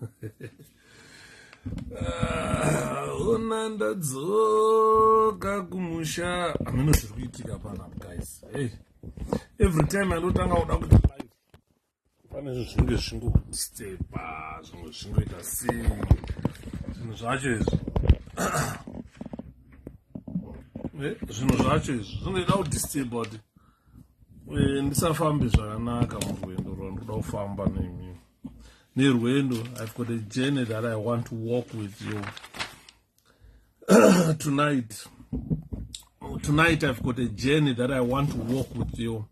𝗕𝗲𝗹𝗶𝗲𝘃𝗲. I mean, it's really up, guys. Hey, every time I look down out of the life, I mean, it's really single step, single to see, zvinhu zvacho zvinoda kudisturba kuti ndisafambe zvakanaka murwendo rwandinoda kufamba nerwendo. I've got a journey that I want to walk with you tonight. Tonight I've got a journey that I want to walk with you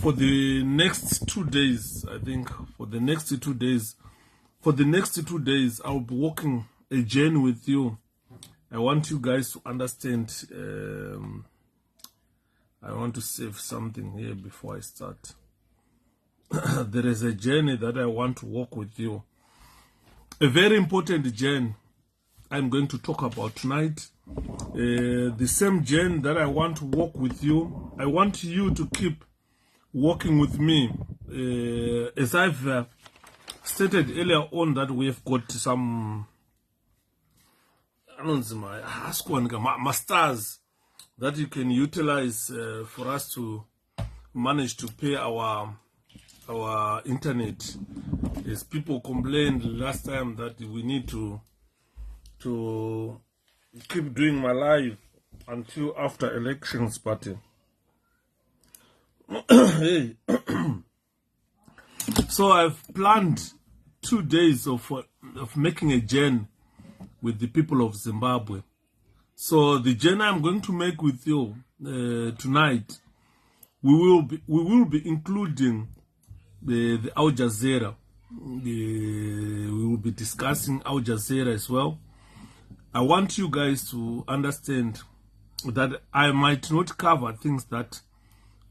for the next 2 days. I think for the next 2 days I'll be walking a journey with you. I want you guys to understand. I want to save something here before I start. There is a journey that I want to walk with you. A very important journey I'm going to talk about tonight. The same journey that I want to walk with you. I want you to keep walking with me. As I've stated earlier on, that we have got some masters that you can utilize for us to manage to pay our internet. As people complained last time that we need to keep doing my live until after elections, but hey. So I've planned 2 days of making a journey with the people of Zimbabwe. So the journey I'm going to make with you tonight, we will be including the Jazeera. We will be discussing Jazeera as well. I want you guys to understand that I might not cover things that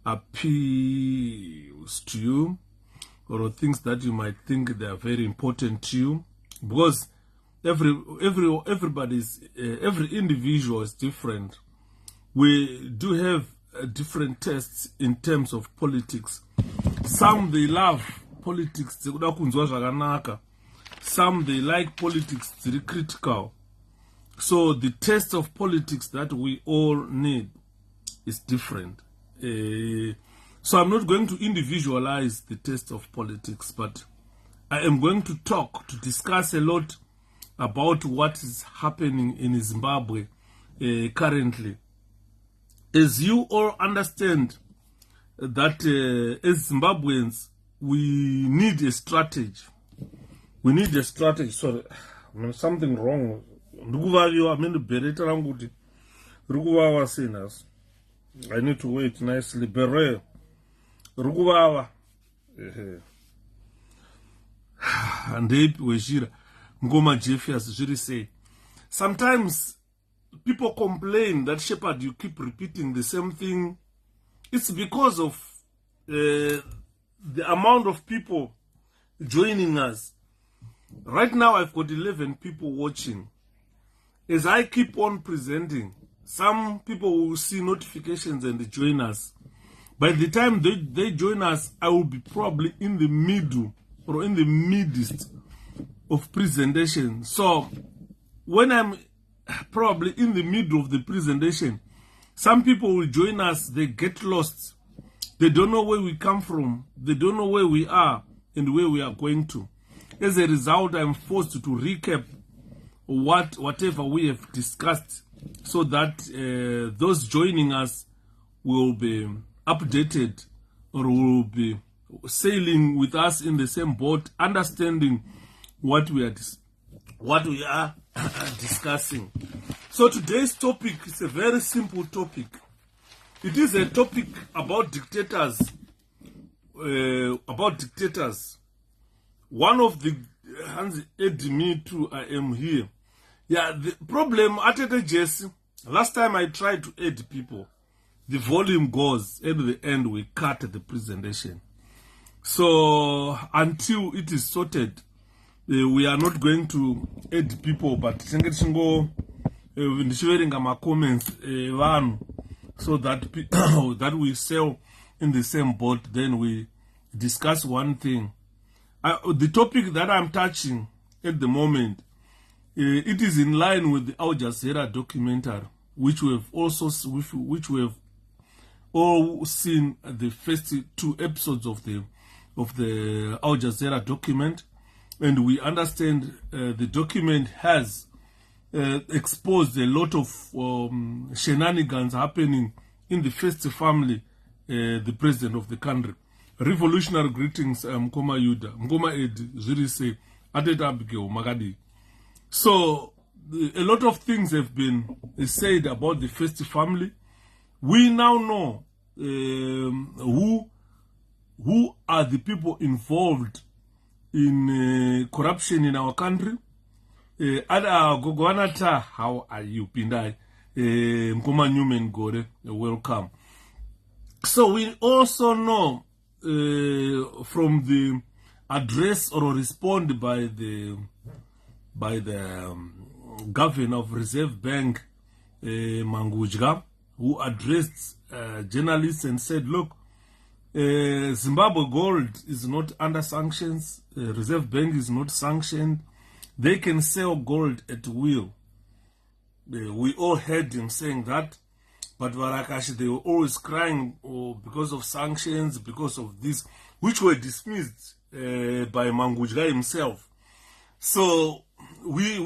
appeals to you or things that you might think they are very important to you, because every individual is different. We do have different tastes in terms of politics. Some they love politics, some they like politics, very critical. So the taste of politics that we all need is different. So I'm not going to individualize the taste of politics, but I am going to discuss a lot about what is happening in Zimbabwe currently. As you all understand that as Zimbabweans, we need a strategy. We need a strategy. Sorry, something wrong. I need to wait nicely. Bere. Sometimes people complain that Shepherd, you keep repeating the same thing. It's because of the amount of people joining us. Right now I've got 11 people watching. As I keep on presenting, some people will see notifications and join us. By the time they join us, I will be probably in the middle or in the midst of presentation. So when I'm probably in the middle of the presentation, some people will join us, they get lost. They don't know where we come from. They don't know where we are and where we are going to. As a result, I'm forced to recap whatever we have discussed, so that those joining us will be updated or will be sailing with us in the same boat, understanding what we are discussing. So today's topic is a very simple topic. It is a topic about dictators. One of the hands aid me to I am here. Yeah, the problem at Jesse, last time I tried to aid people, the volume goes, and at the end we cut the presentation. So until it is sorted, we are not going to aid people, but sharing my comments so that that we sell in the same boat. Then we discuss one thing the topic that I'm touching at the moment, it is in line with the Jazeera documentary, which we have also all seen the first 2 episodes of the Jazeera document, and we understand the document has exposed a lot of shenanigans happening in the first family, the president of the country. Revolutionary greetings, 𝗕𝗲𝗹𝗶𝗃𝗲 𝗕𝗲𝗹𝗶𝗃𝗲. So a lot of things have been said about the first family. We now know who are the people involved in corruption in our country. How are you, Pindai? 𝗕𝗲𝗶𝗰𝘁 welcome. So we also know from the address or respond by the governor of Reserve Bank, 𝗪𝗲𝗶𝗃𝗲, who addressed journalists and said, look, Zimbabwe gold is not under sanctions, Reserve Bank is not sanctioned, they can sell gold at will. We all heard him saying that, but Varakashi, they were always crying because of sanctions, because of this, which were dismissed by 𝗪𝗲𝗶𝗃𝗲 himself. So we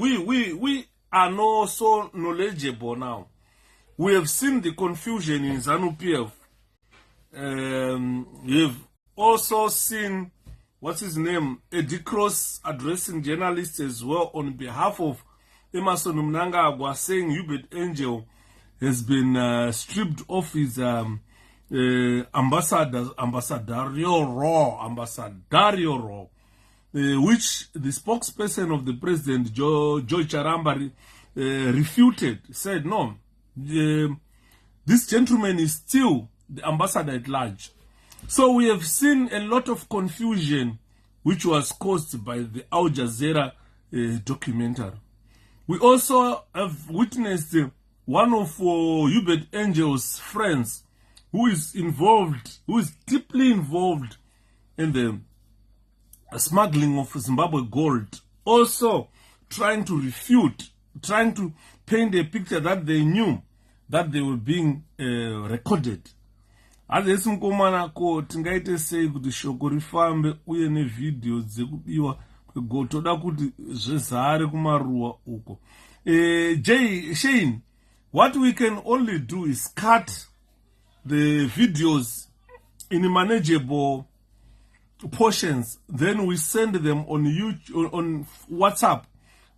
are not so knowledgeable now. We have seen the confusion in ZANU-PF. We have also seen, what's his name, Eddie Cross addressing journalists as well on behalf of 𝗪𝗲𝗔 saying 𝗕𝗲𝗃𝗃𝗲 has been stripped of his ambassadorial role, which the spokesperson of the president, 𝗕𝗲𝗃𝗃𝗲, refuted, said, no, this gentleman is still the ambassador at large. So we have seen a lot of confusion which was caused by the Jazeera documentary. We also have witnessed one of 𝗕𝗲𝗃𝗃𝗲's friends who is deeply involved in the smuggling of Zimbabwe gold, also trying to refute, trying to paint a picture that they knew that they were being recorded. Adesi mkomana ko tingaite sei kuti shoko rifambe uye nevideo dzekubiwa kwegotoda kuti zvezare kumaruwa uko. Shane, what we can only do is cut the videos in manageable portions, then we send them on YouTube, on WhatsApp.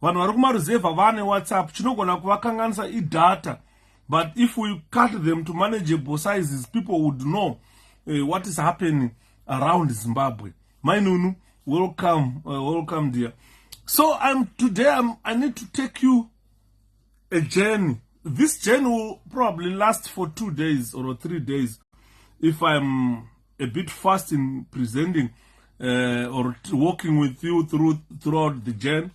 Vanhu vari kumaruzevha vane WhatsApp, chinogona kuvakanganisa idata. But if we cut them to manageable sizes, people would know what is happening around Zimbabwe. Mainunu, welcome, welcome dear. So today I need to take you a journey. This journey will probably last for 2 days or 3 days if I'm a bit fast in presenting or walking with you throughout the journey.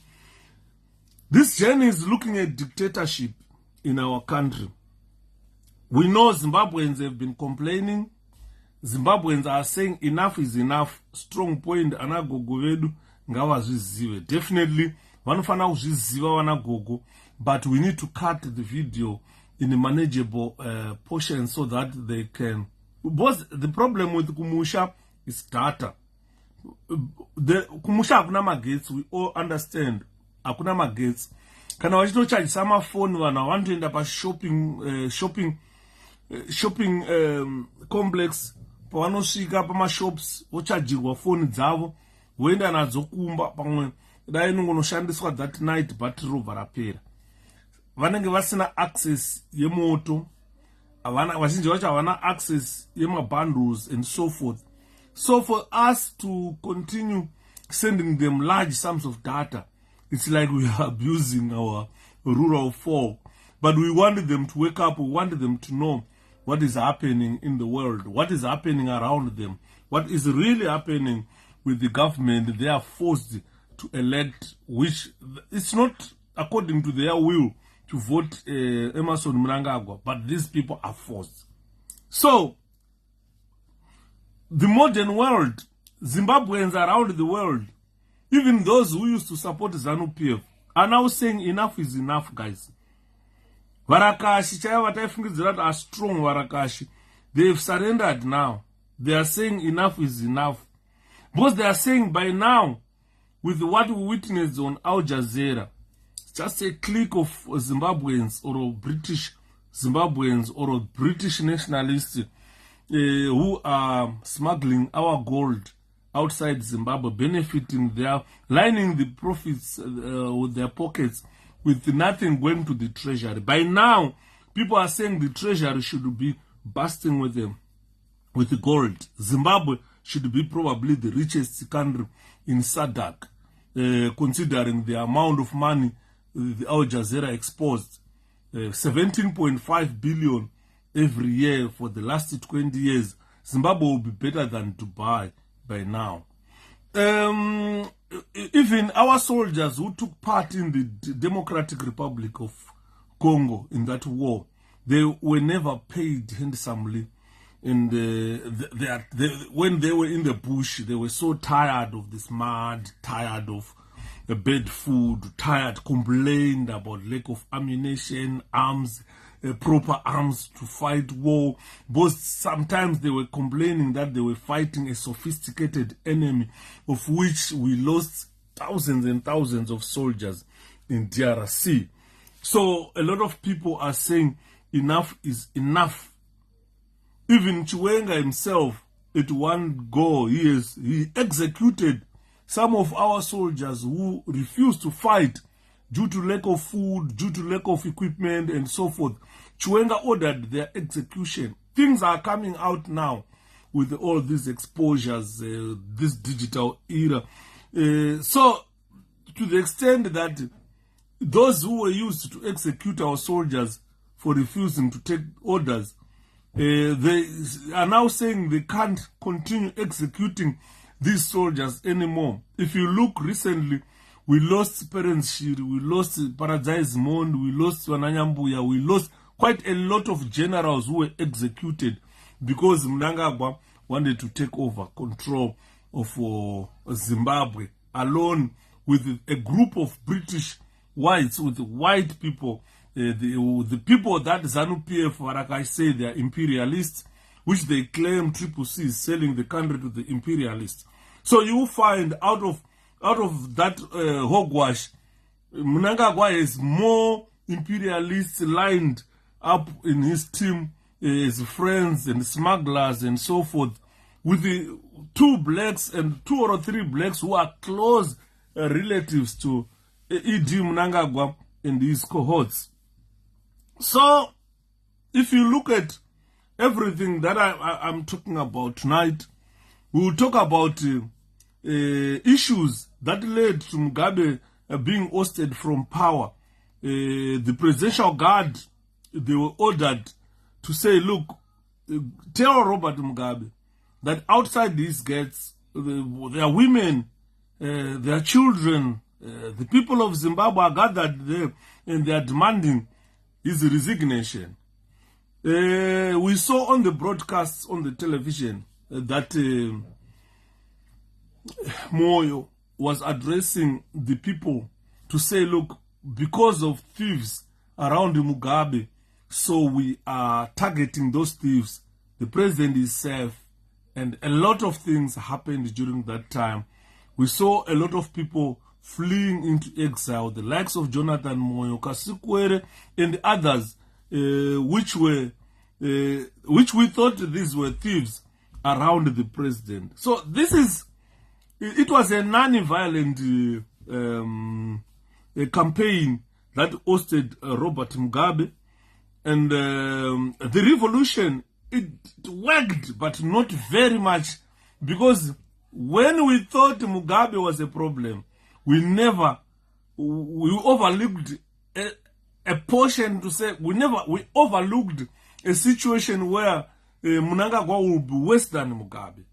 This journey is looking at dictatorship in our country. We know Zimbabweans have been complaining. Zimbabweans are saying enough is enough. Strong point, anagogo vedu ngavazvizive. Definitely, vanofana kuzviziva vanagogo, but we need to cut the video in a manageable portion so that they can. Because the problem with kumusha is data. Kumusha hakuna magetsi, we all understand. Hakuna magetsi. Kana vachitocharge amafoni vanhu vanotoenda shopping complex pavanosvika pamashops vochargirwa foni dzavo voenda nadzo kumba, pamwe dai inongonoshandiswa that night battery robva rapera. Vanenge vasina access yemoto, vazhinji vacho havana access yemabundles and so forth. So for us to continue sending them large sums of data, it's like we are abusing our rural folk. But we wanted them to wake up, we wanted them to know what is happening in the world, what is happening around them, what is really happening with the government. They are forced to elect, which it's not according to their will to vote 𝗪𝗲𝗔, but these people are forced. So, the modern world, Zimbabweans around the world even those who used to support ZANU-PF are now saying enough is enough, guys. Varakashi, chaiva are strong Varakashi. They've surrendered now. They are saying enough is enough. Because they are saying by now, with what we witnessed on Al Jazeera, just a clique of Zimbabweans or British Zimbabweans or British nationalists who are smuggling our gold outside Zimbabwe, benefiting their, lining the profits with their pockets, with nothing going to the treasury. By now, people are saying the treasury should be bursting with them, with the gold. Zimbabwe should be probably the richest country in SADC, considering the amount of money the Al Jazeera exposed. 17.5 billion every year for the last 20 years. Zimbabwe will be better than Dubai by now. Even our soldiers who took part in the Democratic Republic of Congo in that war, they were never paid handsomely. And when they were in the bush, they were so tired of this mud, tired of bad food, tired, complained about lack of ammunition, arms, proper arms to fight war. Both sometimes they were complaining that they were fighting a sophisticated enemy, of which we lost thousands and thousands of soldiers in DRC. So a lot of people are saying enough is enough. Even Chiwenga himself, at one go, he executed some of our soldiers who refused to fight due to lack of food, due to lack of equipment, and so forth. Chiwenga ordered their execution. Things are coming out now with all these exposures, this digital era. So, to the extent that those who were used to execute our soldiers for refusing to take orders, they are now saying they can't continue executing these soldiers anymore. If you look recently, we lost Parents Shiri, we lost Paradise Mond, we lost Wananyambuya, we lost quite a lot of generals who were executed because Mnangagwa wanted to take over control of Zimbabwe alone with a group of British whites, with white people, the people that ZANU-PF, like I say, they are imperialists, which they claim 𝗕𝗲𝗃 is selling the country to the imperialists. So you find out of that hogwash, Mnangagwa has more imperialists lined up in his team, his friends and smugglers and so forth, with the 2 blacks and 2 or 3 blacks who are close relatives to E.D. Mnangagwa and his cohorts. So, if you look at everything that I'm talking about tonight, we will talk about issues that led to Mugabe being ousted from power. The presidential guard, they were ordered to say, look, tell Robert Mugabe that outside these gates, there are women, there are children, the people of Zimbabwe are gathered there and they are demanding his resignation. We saw on the broadcasts on the television that Moyo was addressing the people to say, look, because of thieves around Mugabe, so we are targeting those thieves. The president is safe, and a lot of things happened during that time. We saw a lot of people fleeing into exile, the likes of Jonathan Moyo, 𝗕𝗲𝗃, and others, which we thought these were thieves around the president. So it was a non-violent campaign that ousted Robert Mugabe, and the revolution, it worked, but not very much, because when we thought Mugabe was a problem, we overlooked a portion to say, we overlooked a situation where Mnangagwa will be worse than Mugabe.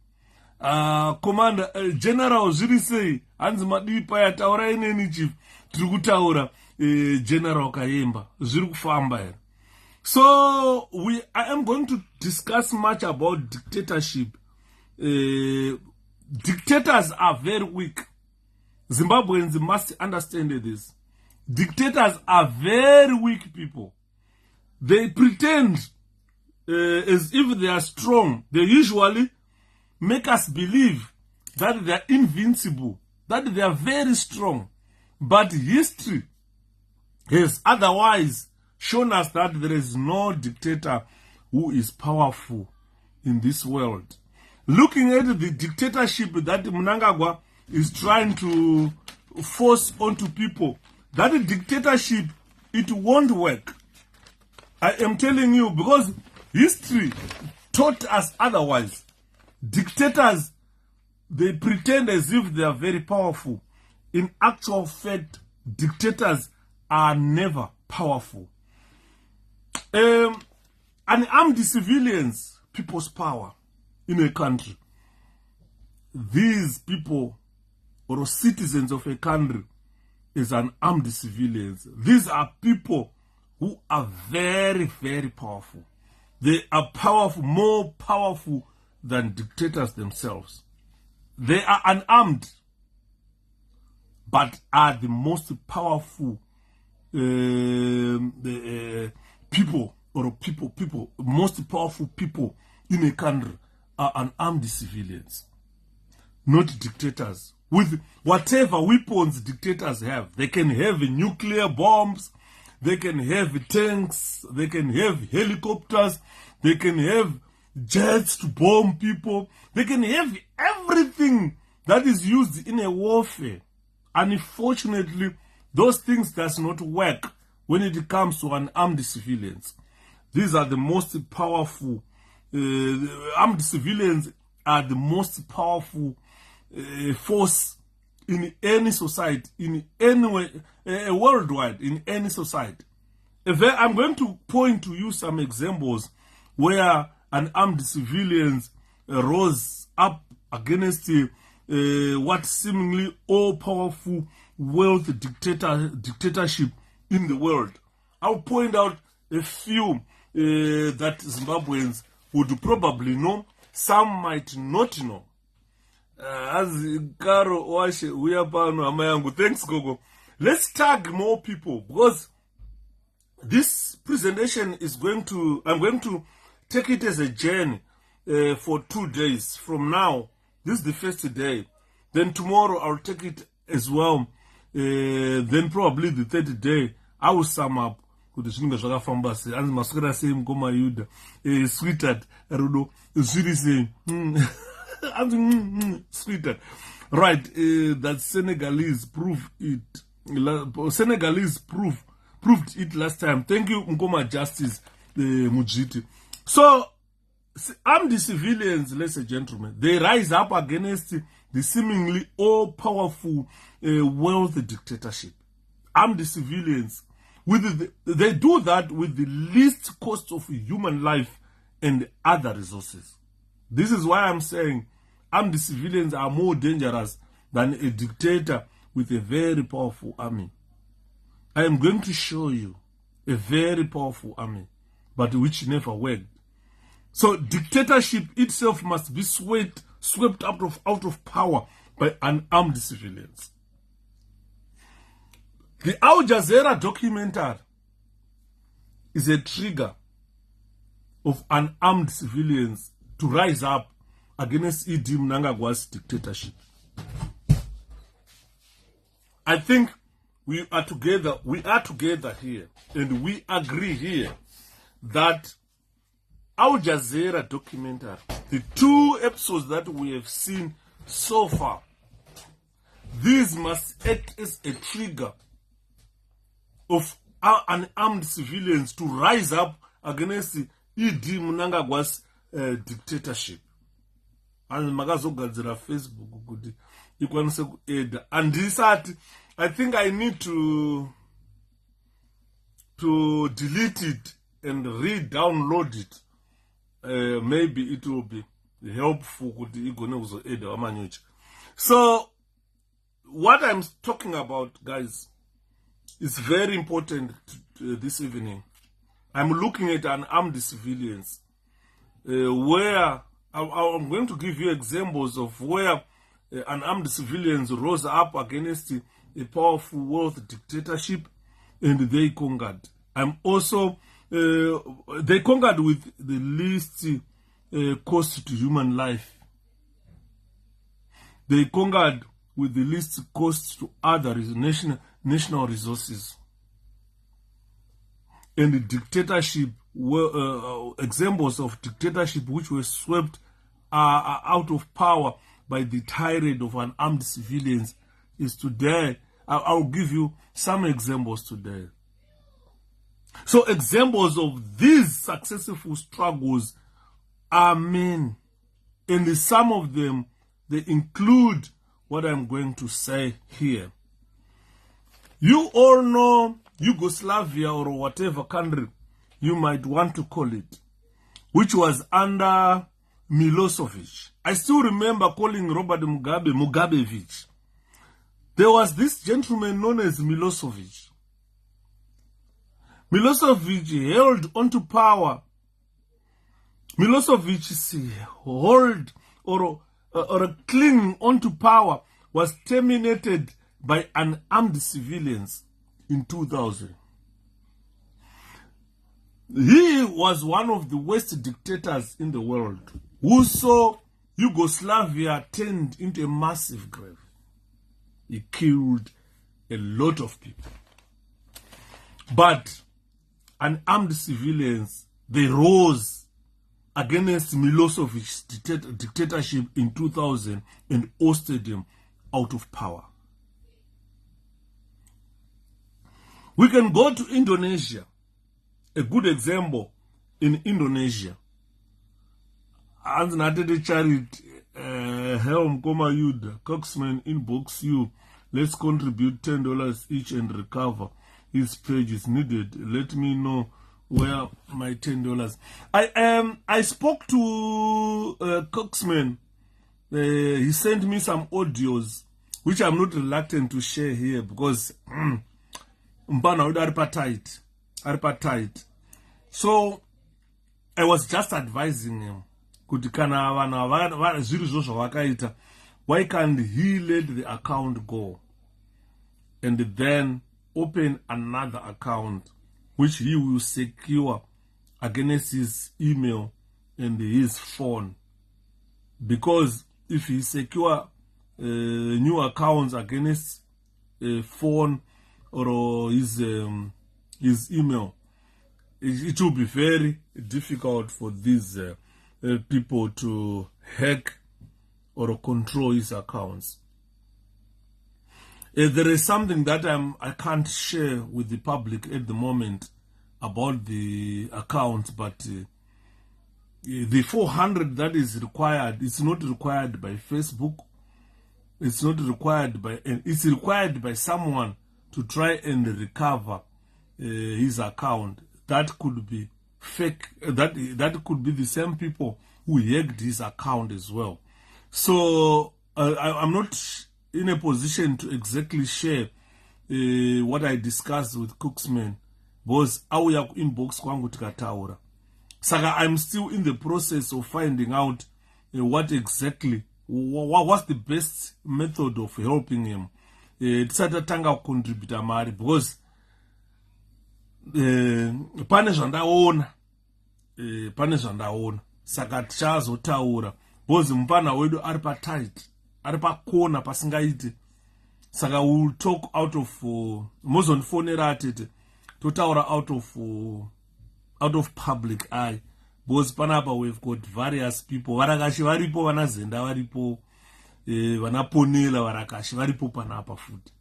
Commander General Zirisei Hanzimadi Paya taura ineni chief trikutaura General Kayemba zviri kufamba here. So I am going to discuss much about dictatorship. Dictators are very weak. Zimbabweans must understand this. Dictators are very weak people. They pretend as if they are strong. They usually make us believe that they are invincible, that they are very strong. But history has otherwise shown us that there is no dictator who is powerful in this world. Looking at the dictatorship that Mnangagwa is trying to force onto people, that dictatorship, it won't work. I am telling you, because history taught us otherwise. Dictators, they pretend as if they are very powerful. In actual fact, dictators are never powerful. Unarmed civilians, people's power in a country. These people, or citizens of a country, is unarmed civilians. These are people who are very, very powerful. They are powerful, more powerful than dictators themselves. They are unarmed, but are the most powerful people, most powerful people in a country are unarmed civilians, not dictators. With whatever weapons dictators have, they can have nuclear bombs, they can have tanks, they can have helicopters, they can have jets to bomb people, they can have everything that is used in a warfare. Unfortunately, those things does not work when it comes to unarmed civilians. These are the most powerful, armed civilians are the most powerful force in any society, in any way, worldwide, in any society. I'm going to point to you some examples where unarmed civilians rose up against what seemingly all-powerful world dictatorship in the world. I'll point out a few that Zimbabweans would probably know, some might not know. As 𝗕𝗲𝗹𝗶𝗃𝗲, thanks Gogo. Let's tag more people, because this presentation is I'm going to take it as a journey for 2 days. From now, this is the first day. Then tomorrow I'll take it as well. Then probably the third day I will sum up. Sweetheart, sweetheart. Right, that Senegalese proved it. Senegalese proved it last time. Thank you, Nkoma Justice Mujiti. So, armed civilians, ladies and gentlemen, they rise up against the seemingly all-powerful world dictatorship. Armed civilians, they do that with the least cost of human life and other resources. This is why I'm saying armed civilians are more dangerous than a dictator with a very powerful army. I am going to show you a very powerful army, but which never worked. So dictatorship itself must be swept out of power by unarmed civilians. The Jazeera documentary is a trigger of unarmed civilians to rise up against Mnangagwa's dictatorship. I think we are together here, and we agree here that Jazeera documentary, the 2 episodes that we have seen so far, these must act as a trigger of unarmed civilians to rise up against Mnangagwa's dictatorship. And magazogadzira Facebook kuti ikwanise kueda. And this I think I need to delete it and re-download it. Maybe it will be helpful kuti igone kuzoeda wamanyuchi. So what I'm talking about, guys, is very important this evening. I'm looking at unarmed civilians, where I'm going to give you examples of where unarmed civilians rose up against a powerful world dictatorship, and they conquered. They conquered with the least cost to human life. They conquered with the least cost to other national resources. And the dictatorship were examples of dictatorship which were swept out of power by the tirade of unarmed civilians is today. I'll give you some examples today. So examples of these successful struggles are many, and some of them, they include what I'm going to say here. You all know Yugoslavia, or whatever country you might want to call it, which was under Milosevic. I still remember calling Robert Mugabe Mugabevic. There was this gentleman known as Milosevic. Milosevic held onto power. Milosevic's hold or clinging onto power was terminated by unarmed civilians in 2000. He was one of the worst dictators in the world who saw Yugoslavia turned into a massive grave. He killed a lot of people. But unarmed civilians, they rose against Milosevic's dictatorship in 2000 and ousted him out of power. We can go to Indonesia. A good example in Indonesia. Unarmed charity, 𝗕𝗲𝗶𝗆𝘆, Coxman inbox you. Let's contribute $10 each and recover. His page is needed. Let me know where my $10. I spoke to Coxman. He sent me some audios, which I'm not reluctant to share here because tight. So I was just advising him, why can't he let the account go and then open another account which he will secure against his email and his phone? Because if he secure new accounts against a phone or his email, it will be very difficult for these people to hack or control his accounts. There is something that I can't share with the public at the moment about the account, but the 400 that is required, it's not required by Facebook. It's not required by, it's required by someone to try and recover his account. That could be fake. That could be the same people who hacked his account as well. So I'm not in a position to exactly share what I discussed with Coxman, because auya inbox kwangu tikataura. Saka I'm still in the process of finding out what exactly, what's the best method of helping him. Tisatanga contributor mari because pane zvandaona saka tichazotaura because mupana wedu ari patight, ari pakona pasingaiti. Saka we'll talk out of mozondifonera atete totaura out of public eye, because panapa we've got various people. Varakashi varipo, vanazenda varipo, vanaponela varakashi varipo panapa futi.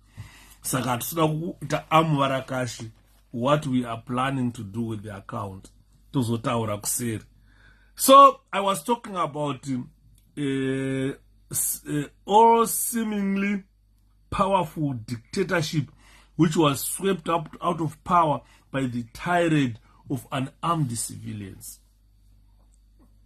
Saka tisuda kuita varakashi what we are planning to do with the account. Tozotaura kuseri. So I was talking about all seemingly powerful dictatorship which was swept up out of power by the tirade of unarmed civilians.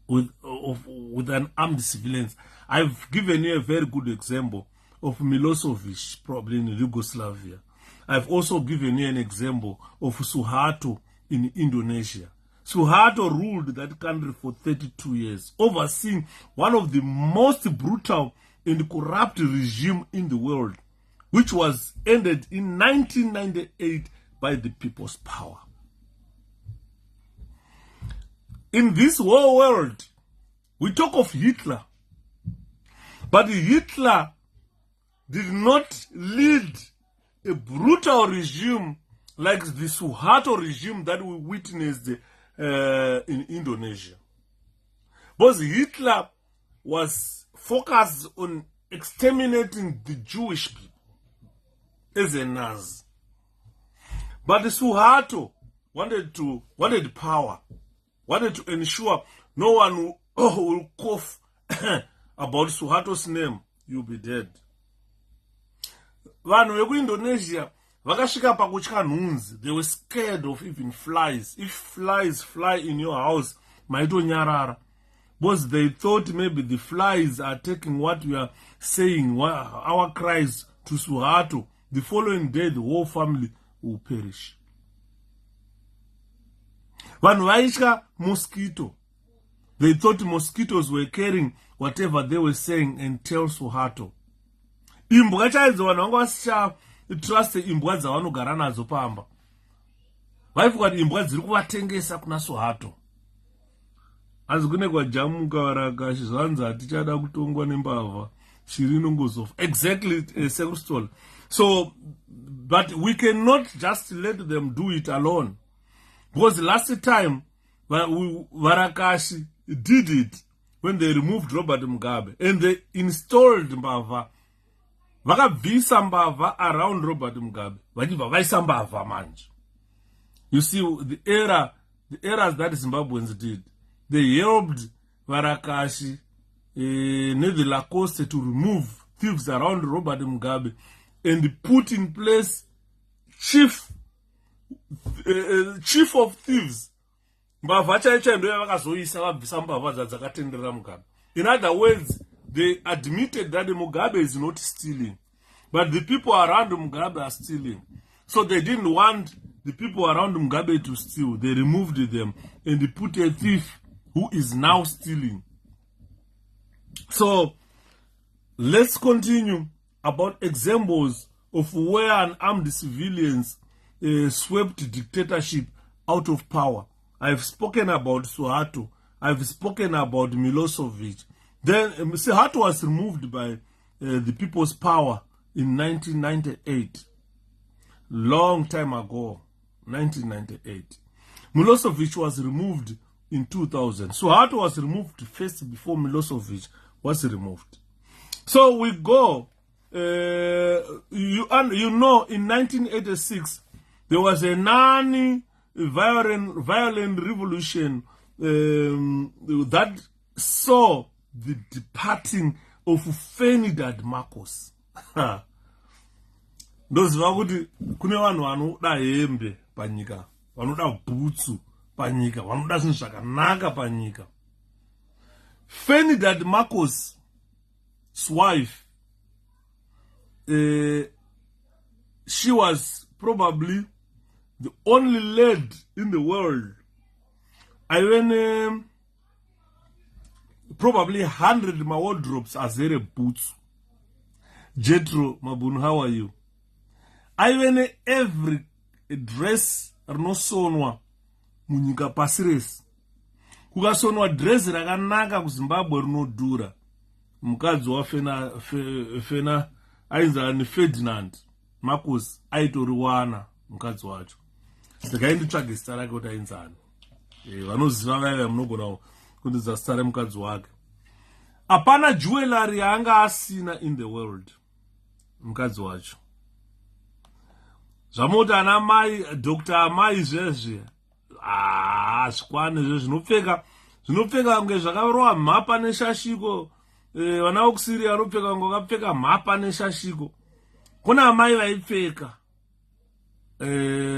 With unarmed civilians. I've given you a very good example of Milosevic, probably in Yugoslavia. I've also given you an example of Suharto in Indonesia. Suharto ruled that country for 32 years, overseeing one of the most brutal and corrupt regime in the world, which was ended in 1998 by the people's power. In this whole world, we talk of Hitler, but Hitler did not lead a brutal regime like the Suharto regime that we witnessed in Indonesia. Because Hitler was focused on exterminating the Jewish people as a Nazi. But the Suharto wanted power, wanted to ensure no one will cough about Suharto's name, you'll be dead. Vanhu veku Indonesia vakasvika pakutya nhunzi. They were scared of even flies. If flies fly in your house, maitonyarara. Because they thought maybe the flies are taking what we are saying, our cries to Suharto. The following day, the whole family will perish. Vanhu vaitya mosquito. They thought mosquitoes were carrying whatever they were saying and tell Suharto. Imbwa chaidzo vanhu vanga vasicha trust imbwa dzavanogara nadzo pamba. Vaifunga kuti imbwa dziri kuvatengesa kuna Suharto. Asi kune kwajamuka varakashi zvanzi hatichada kutongwa nembavha shiri inongozofa. Exactly, 𝗪𝗏. So, but we cannot just let them do it alone. Because last time, Varakashi did it when they removed Robert Mugabe and they installed mbavha. Vakabvisa mbavha around Robert Mugabe. Vachibva vaisa mbavha manje. You see, the errors that Zimbabweans did, they helped Varakashi, 𝗕𝗏𝗏 to remove thieves around Robert Mugabe and put in place chief of thieves. In other words, they admitted that Mugabe is not stealing, but the people around Mugabe are stealing. So they didn't want the people around Mugabe to steal. They removed them and they put a thief who is now stealing. So let's continue about examples of where unarmed civilians swept dictatorship out of power. I've spoken about Suharto. I've spoken about Milosevic. Then Suharto was removed by the people's power in 1998. Long time ago, 1998. Milosevic was removed in 2000. Suharto was removed first before Milosevic was removed. So we go, you know, in 1986, there was a violent revolution that saw the departing of 𝗕𝗲𝗏𝗪𝗏𝗃. Ndoziva kuti kune vanhu vanoda hembe panyika, vanoda bhutsu panyika, vanoda zvinhu zvakanaka panyika. 𝗕𝗲𝗏𝗪𝗏𝗃's wife, she was probably the only lady in the world. I went probably 100 my wardrobes as there boots. Jethro Mabunu, how are you? I went every dress rinosonwa munyika pasi rese. Kukasonwa dress rakanaka kuZimbabwe rinodhura. Mukadzi waFena ainzi 𝗕𝗲𝗏𝗪𝗏𝗃 aitoriwana mukadzi wacho. Ndikainditsvaga zita rake kuti ainzani. Vanoziva vaiva munogona kundidza zita remukadzi wake. Hapana jewelry yaanga asina in the world. Mukadzi wacho. Zvamoti ana mai Dr. Amai zvezve. Zvikwane zvezvinopfeka kunge zvakarohwa mhapa neshashiko. Vana vokusiri vanopfeka kunge vakapfeka mhapa neshashiko. Kuna amai vaipfeka.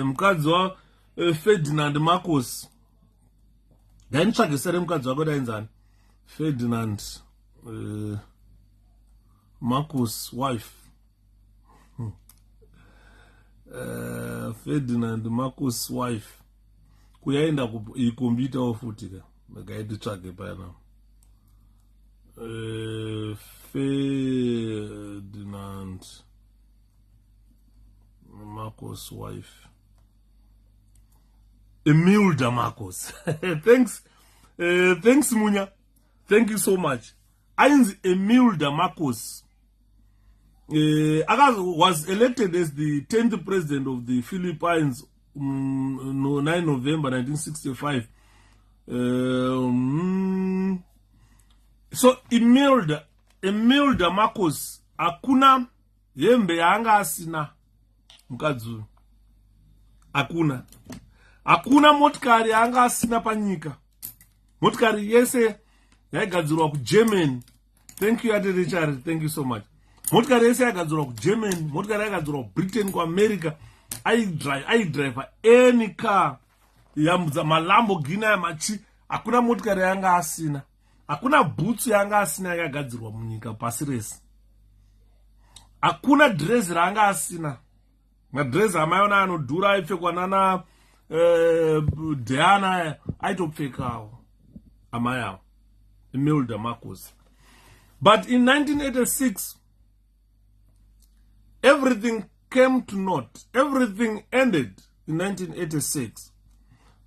Mukadzi waFerdinand ndainitsvaga zita remukadzi wake dainzani. Ferdinand Marcos wife. Ferdinand Marcos wife. Kuyaenda kuikombiyuta ofutika. Ndakainditsvage payana. Marcos' wife. Imelda Marcos. Thanks, Munya. Thank you so much. Ainzi Imelda Marcos was elected as the 10th president of the Philippines on 9 November 1965. So Imelda Marcos akuna yembe yanga asina mukadzi. Akuna motikari yanga asina panyika. Motikari yese yaigadzirwa ku Germany. Thank you Ate Richard, thank you so much. Motikari yese yaigadzirwa ku Germany, motikari yaigadzirwa ku Britain, ku America. I drive any car yamuza maLamborghini yamachi. Akuna motikari yanga asina. Akuna boots yanga asina yakagadzirwa munyika pasi rese. Akuna dress ranga asina. Madress amayona anodhura aipfekwa nana Diana aitopfekawo amayawo. Imelda Marcos. But in 1986, everything came to naught. Everything ended in 1986.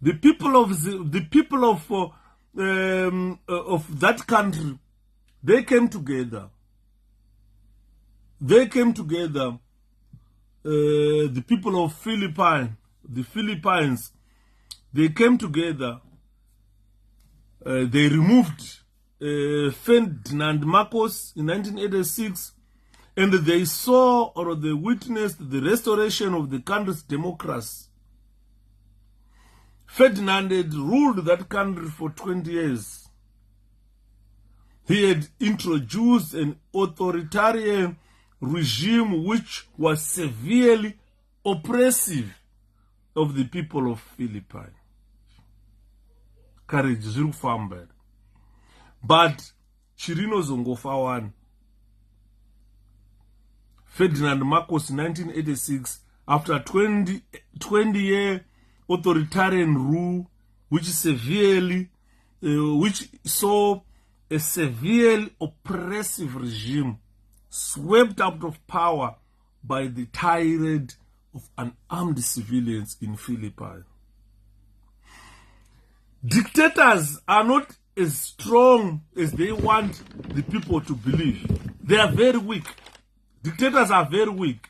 The people of that country, they came together. The people of the Philippines, they came together. They removed Ferdinand Marcos in 1986, and they saw or they witnessed the restoration of the country's democracy. Ferdinand had ruled that country for 20 years. He had introduced an authoritarian regime which was severely oppressive of the people of Philippines. Courage, ziri kufamba. But Chirino zongofa one. Ferdinand Marcos in 1986, after 20-year authoritarian rule, which saw a severely oppressive regime swept out of power by the tirade of unarmed civilians in Philippines. Dictators are not as strong as they want the people to believe. They are very weak. Dictators are very weak.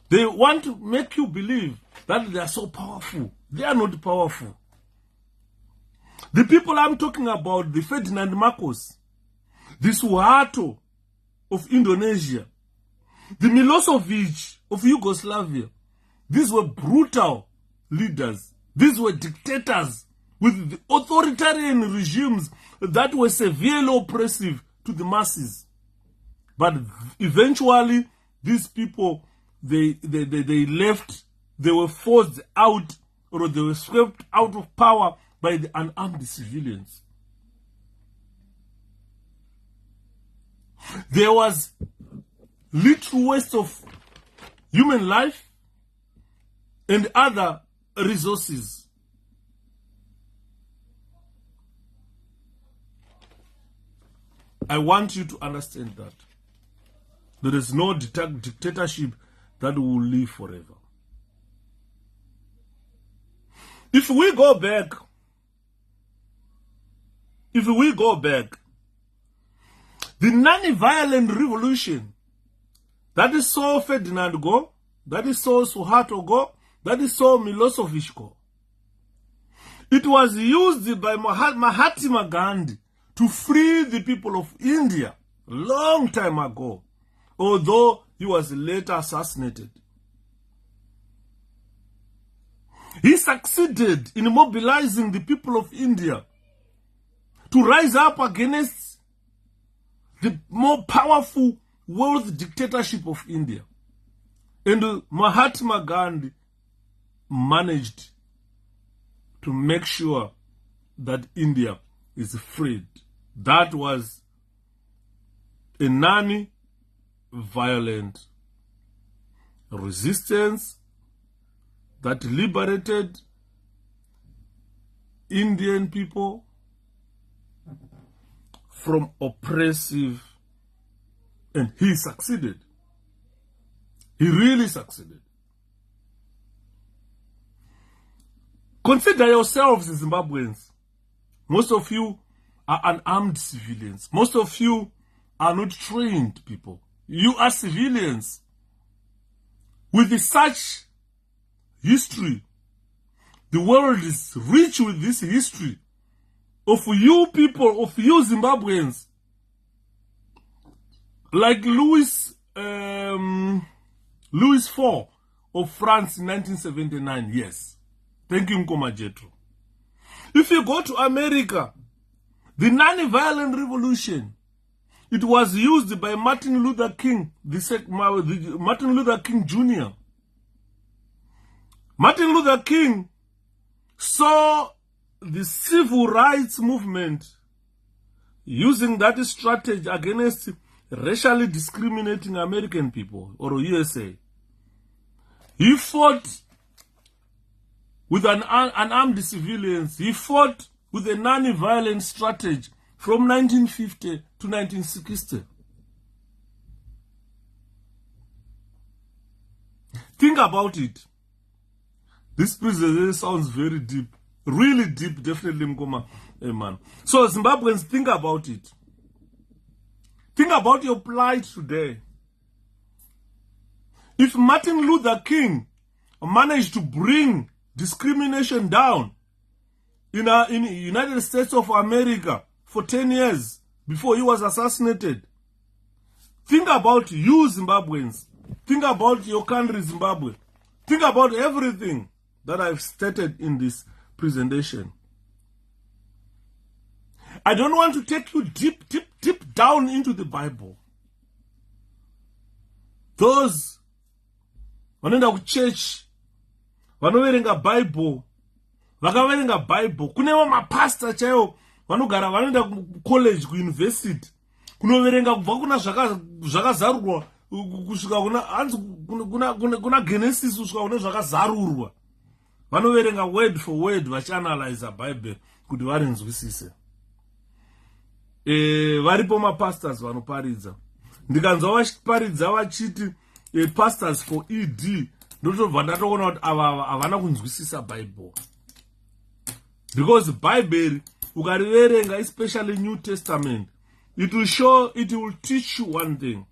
They want to make you believe that they are so powerful. They are not powerful. The people I'm talking about, the Ferdinand Marcos, the Suharto of Indonesia, the Milosevic of Yugoslavia, these were brutal leaders. These were dictators with the authoritarian regimes that were severely oppressive to the masses. But eventually, these people, they left, they were forced out, or they were swept out of power by the unarmed civilians. There was little waste of human life and other resources. I want you to understand that. There is no dictatorship that will live forever. If we go back, the non-violent revolution that is saw Ferdinand go, that is saw Suharto go, that is saw Milosevic go. It was used by Mahatma Gandhi to free the people of India a long time ago, although he was later assassinated. He succeeded in mobilizing the people of India to rise up against the more powerful world dictatorship of India. And Mahatma Gandhi managed to make sure that India is freed. That was a non-violent resistance that liberated Indian people from oppressive, and he succeeded. He really succeeded. Consider yourselves, Zimbabweans. Most of you are unarmed civilians. Most of you are not trained people. You are civilians with such history. The world is rich with this history of you people, of you Zimbabweans. Like Louis IV of France in 1979, yes. Thank you, 𝗕𝗲𝗃𝗏. If you go to America, the non-violent revolution, it was used by Martin Luther King, Martin Luther King Jr. Martin Luther King saw the civil rights movement using that strategy against racially discriminating American people or USA. He fought with unarmed civilians. He fought with a non-violent strategy from 1950 to 1960. Think about it. This presentation sounds very deep. Really deep, definitely, man. So, Zimbabweans, think about it. Think about your plight today. If Martin Luther King managed to bring discrimination down in the United States of America for 10 years before he was assassinated, think about you Zimbabweans. Think about your country, Zimbabwe. Think about everything that I've stated in this presentation. I don't want to take you deep down into the Bible. Those vanoenda kuchurch, vanoverenga Bible, vakaverenga Bible, kune mapasta chaiwo vanogara vanoenda kucollege, kuuniversity, kunoverenga kubva kuna zvakazarurwa kusvika kuna Genesis kusvika kuna zvakazarurwa. Vanoverenga word for word vachianalyze Bible kuti varinzwisise. Varipo mapastors vanoparidza. Ndikanzwa vachiparidza vachiti pastors for ED, ndotobva ndatoona kuti ava havana kunzwisisa Bible. Because Bible ukariverenga, especially New Testament, it will teach you one thing.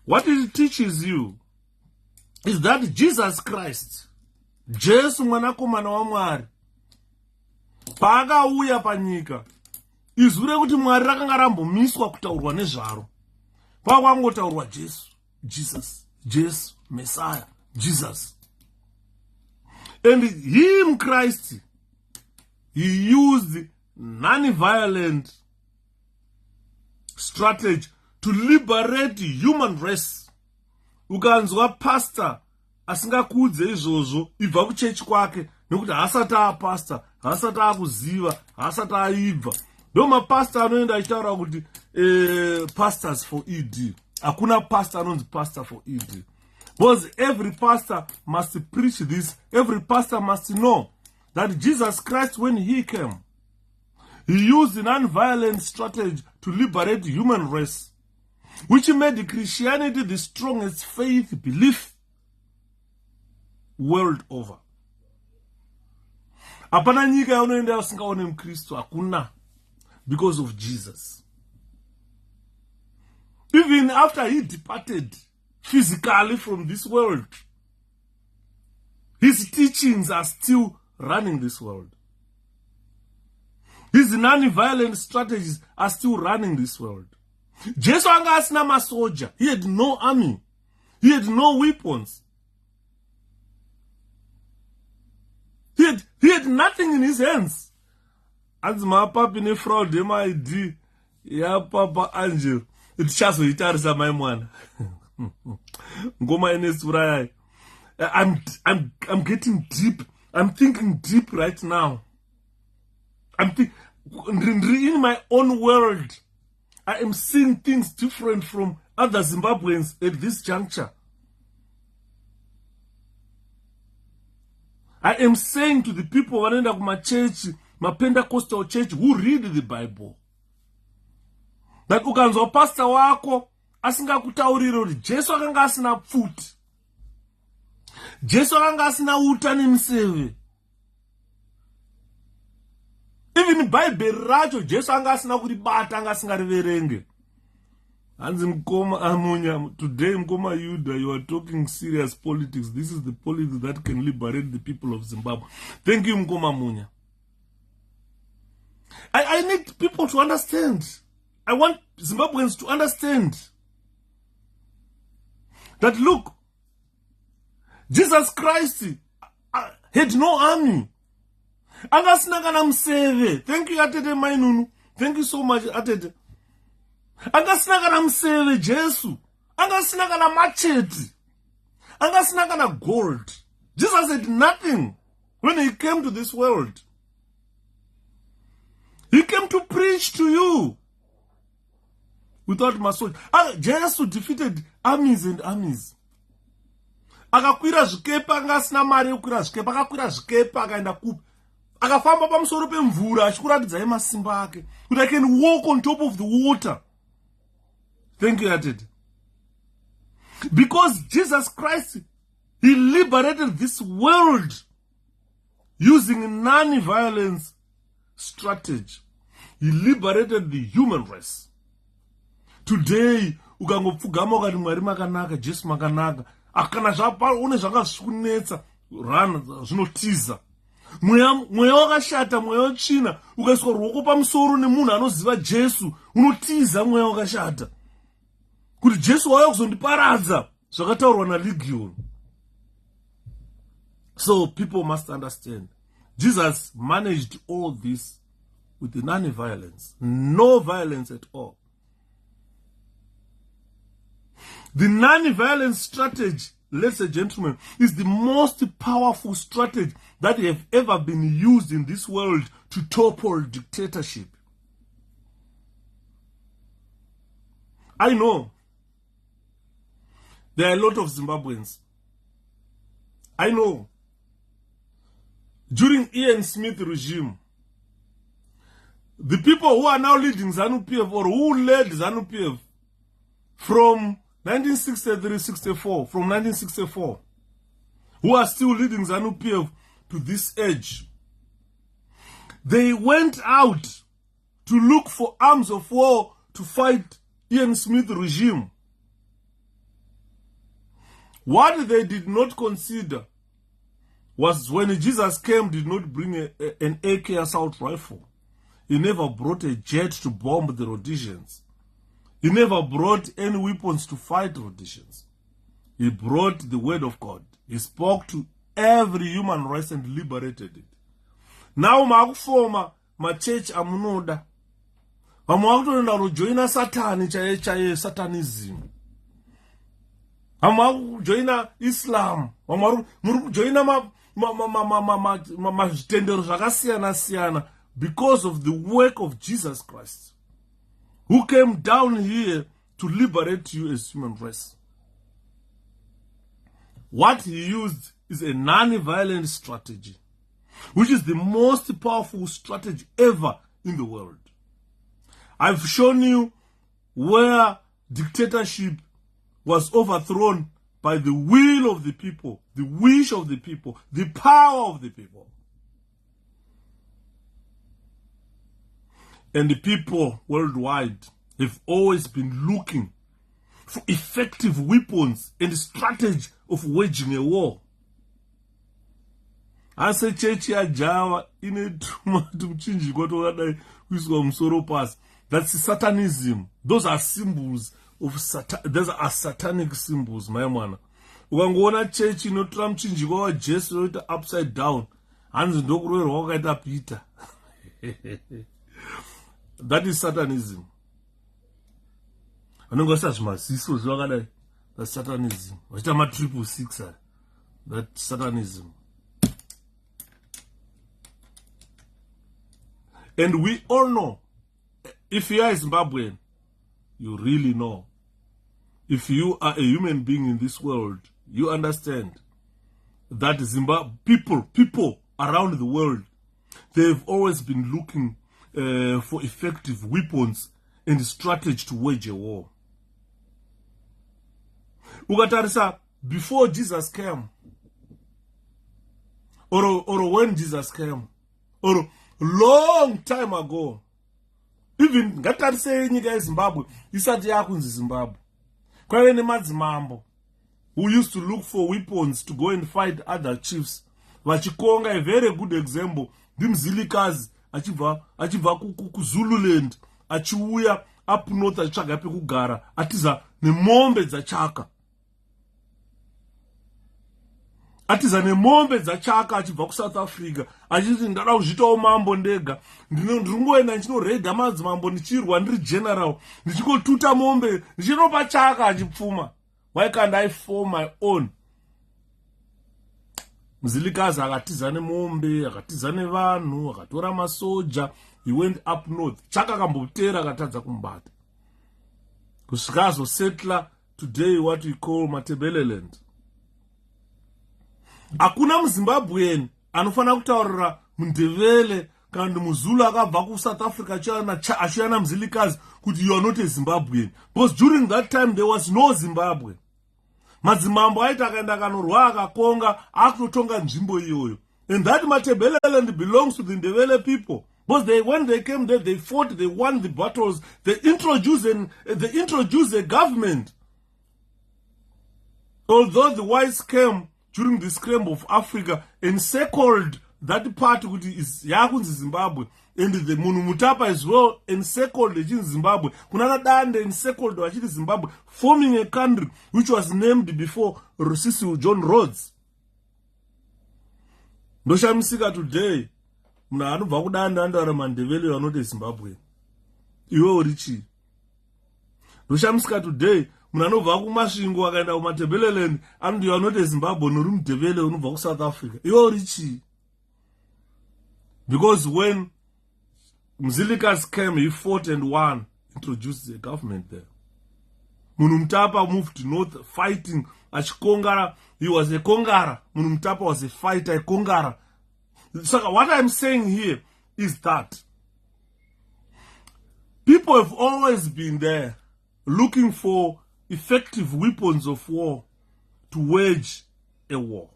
What it teaches you is that Jesus Christ, Jesu mwanakomana waMwari, paakauya panyika, izwi rekuti Mwari rakanga rambomiswa kutaurwa nezvaro. Pakangotaurwa Jesus, Messiah, Jesus. And him, Christ, he used non-violent strategy to liberate human race. Ukanzwa pastor asingakudze izvozvo ibva kuchechi kwake nekuti hasati apastor, hasati akuziva, hasati aibva. Ndo mapastor anoenda achitaura kuti pastors for ED. Hakuna pastor anonzi pastor for ED. Because every pastor must preach this. Every pastor must know that Jesus Christ, when he came, he used an non-violent strategy to liberate human race, which made Christianity the strongest faith belief world over. Hapana nyika yaunoenda usingaone mkristo, hakuna, because of Jesus. Even after he departed physically from this world, his teachings are still running this world. His non-violent strategies are still running this world. Jesu anga asina masoja. He had no army. He had no weapons. He had nothing in his hands. As my papa in a fraud, my ID, ya papa Angel. It's just so itarisa my man. Ngoma enesura. I'm getting deep. I'm thinking deep right now. In my own world, I am seeing things different from other Zimbabweans at this juncture. I am saying to the people wanaenda kuma church, my Pentecostal church, who read the Bible, that ukanzwa pastor wako asingakutaurira kuti Jesu akanga asina pfuti, Jesu akanga asina uta nemiseve, Even Bible racho Jesu anga asina kuribata anga asingariverenge. Hanzi Mkoma Amunya, today Mkoma Yuda, you are talking serious politics. This is the politics that can liberate the people of Zimbabwe. Thank you, Mkoma Amunya. I need people to understand. I want Zimbabweans to understand that, look, Jesus Christ had no army. Angasinagana mseve. Thank you, Atete Mainunu. Thank you so much, Atete. Angasinagana mseve Jesu. Angasinagana machete. Angasinagana gold. Jesus had nothing when he came to this world. He came to preach to you without masoja. Jesus defeated armies and armies. Akakwira zvikepa angasina mari yokwira zvikepa, akakwira zvikepa akaenda kupi. Akafamba pamusoro pemvura achikuratidza masimba ake kuti I can walk on top of the water. Thank you, Atted. Because Jesus Christ, he liberated this world using non-violence strategy. He liberated the human race. Today, ukangopfugama ukati Mwari makanaka, Jesu makanaka, akana zvapa une zvanga zvikunetsa, rana zvinotiza. Mweya wakashata, mweya wetsvina, ukaiswa ruoko pamusoro nemunhu anoziva Jesu, unotiza mweya wakashata. Kuti Jesu wauya kuzondiparadza, zvakataurwa naLegion. So people must understand. Jesus managed all this with the non-violence. No violence at all. The non-violence strategy, ladies and gentlemen, is the most powerful strategy that have ever been used in this world to topple dictatorship. I know there are a lot of Zimbabweans. I know during Ian Smith regime, the people who are now leading ZANU-PF or who led ZANU-PF from 1963-64, from 1964, who are still leading ZANU-PF to this age, they went out to look for arms of war to fight Ian Smith regime. What they did not consider was when Jesus came, did not bring an AK assault rifle. He never brought a jet to bomb the Rhodesians. He never brought any weapons to fight Rhodesians. He brought the word of God. He spoke to every human race and liberated it. Now, makufoma church amunoda. Vamwakutoenda kujoina Satani chaye Satanism. Vamwakujoina Islam. Vamwakujoina zvitendero zvakasiyana siyana because of the work of Jesus Christ, who came down here to liberate you as human race. What he used is a non-violent strategy, which is the most powerful strategy ever in the world. I've shown you where dictatorship was overthrown by the will of the people, the wish of the people, the power of the people. And the people worldwide have always been looking for effective weapons and strategy of waging a war. Ase church ya Java inetuma tumchinjikwa tokadai kuiswa musoro pasi. That's Satanism. Those are symbols of those are satanic symbols, my mwana. Ukangoona church inotora muchinjikwa wa Jesu yoita upside down, hanzi ndokurwerwa wakaita Peter. That is Satanism. Anongosha zvimaziso zvakadai. That's Satanism. Vachita ma666. That's Satanism. And we all know, if you are a Zimbabwean, you really know. If you are a human being in this world, you understand that people around the world, they've always been looking for effective weapons and strategy to wage a war. Ukatarisa, before Jesus came, or when Jesus came, or long time ago. Even ngatarise nyika yeZimbabwe isati yakunzi Zimbabwe. Kwaive nemadzimambo who used to look for weapons to go and fight other chiefs. Vachikonga, a very good example, ndimzilikazi achibva kuZululand achiuya up north achitsvaga pekugara atiza nemombe dzachaka. Atiza nemombe dzachaka achibva kuSouth Africa achiti ndada kuzvitawo mambo ndega, ndiringoenda ndichinoredha madzimambo ndichirwa ndiri general ndichingotuta mombe ndichinopa chaka achipfuma. Why can't I form my own? Mzilikazi akatiza nemombe, akatiza nevanhu, akatora masoja. He went up north. Chaka kambotera akatadza kumbata. Kusvika azosettler today what we call Matebeleland. Hakuna muZimbabwean anofana kutaurira mundevele kana muzulu akabva kuSouth Africa achiyana muzilikazi kuti you are not a Zimbabwean. Because during that time there was no Zimbabwe. Madzimambo aita akaenda kanorwa akakonga akutotonga nzvimbo iyoyo. And that Matebeleland belongs to the Ndebele people. Because when they came there, they fought, they won the battles, they introduced a government. Although the whites came during the scramble of Africa and encircled that part which is yakunzi Zimbabwe, and the Munumutapa as well encircled in Zimbabwe. Kunana Dande encircled wachiti Zimbabwe, forming a country which was named before Cecil John Rhodes. Ndoshamisika today, muna anobva kudanda andara mandevele vanoti Zimbabwe. Iwe urichi. Ndoshamisika today, muna anobva kumasvingo akaenda kuMatebeleland anoti vanoti Zimbabwe nori mudevele unobva kuSouth Africa. Iwe urichi. Because when Mzilikas came, he fought and won, introduced the government there. Munumtapa moved north fighting. Achikongara, he was a Kongara. Munumtapa was a fighter, a Kongara. So what I'm saying here is that people have always been there looking for effective weapons of war to wage a war.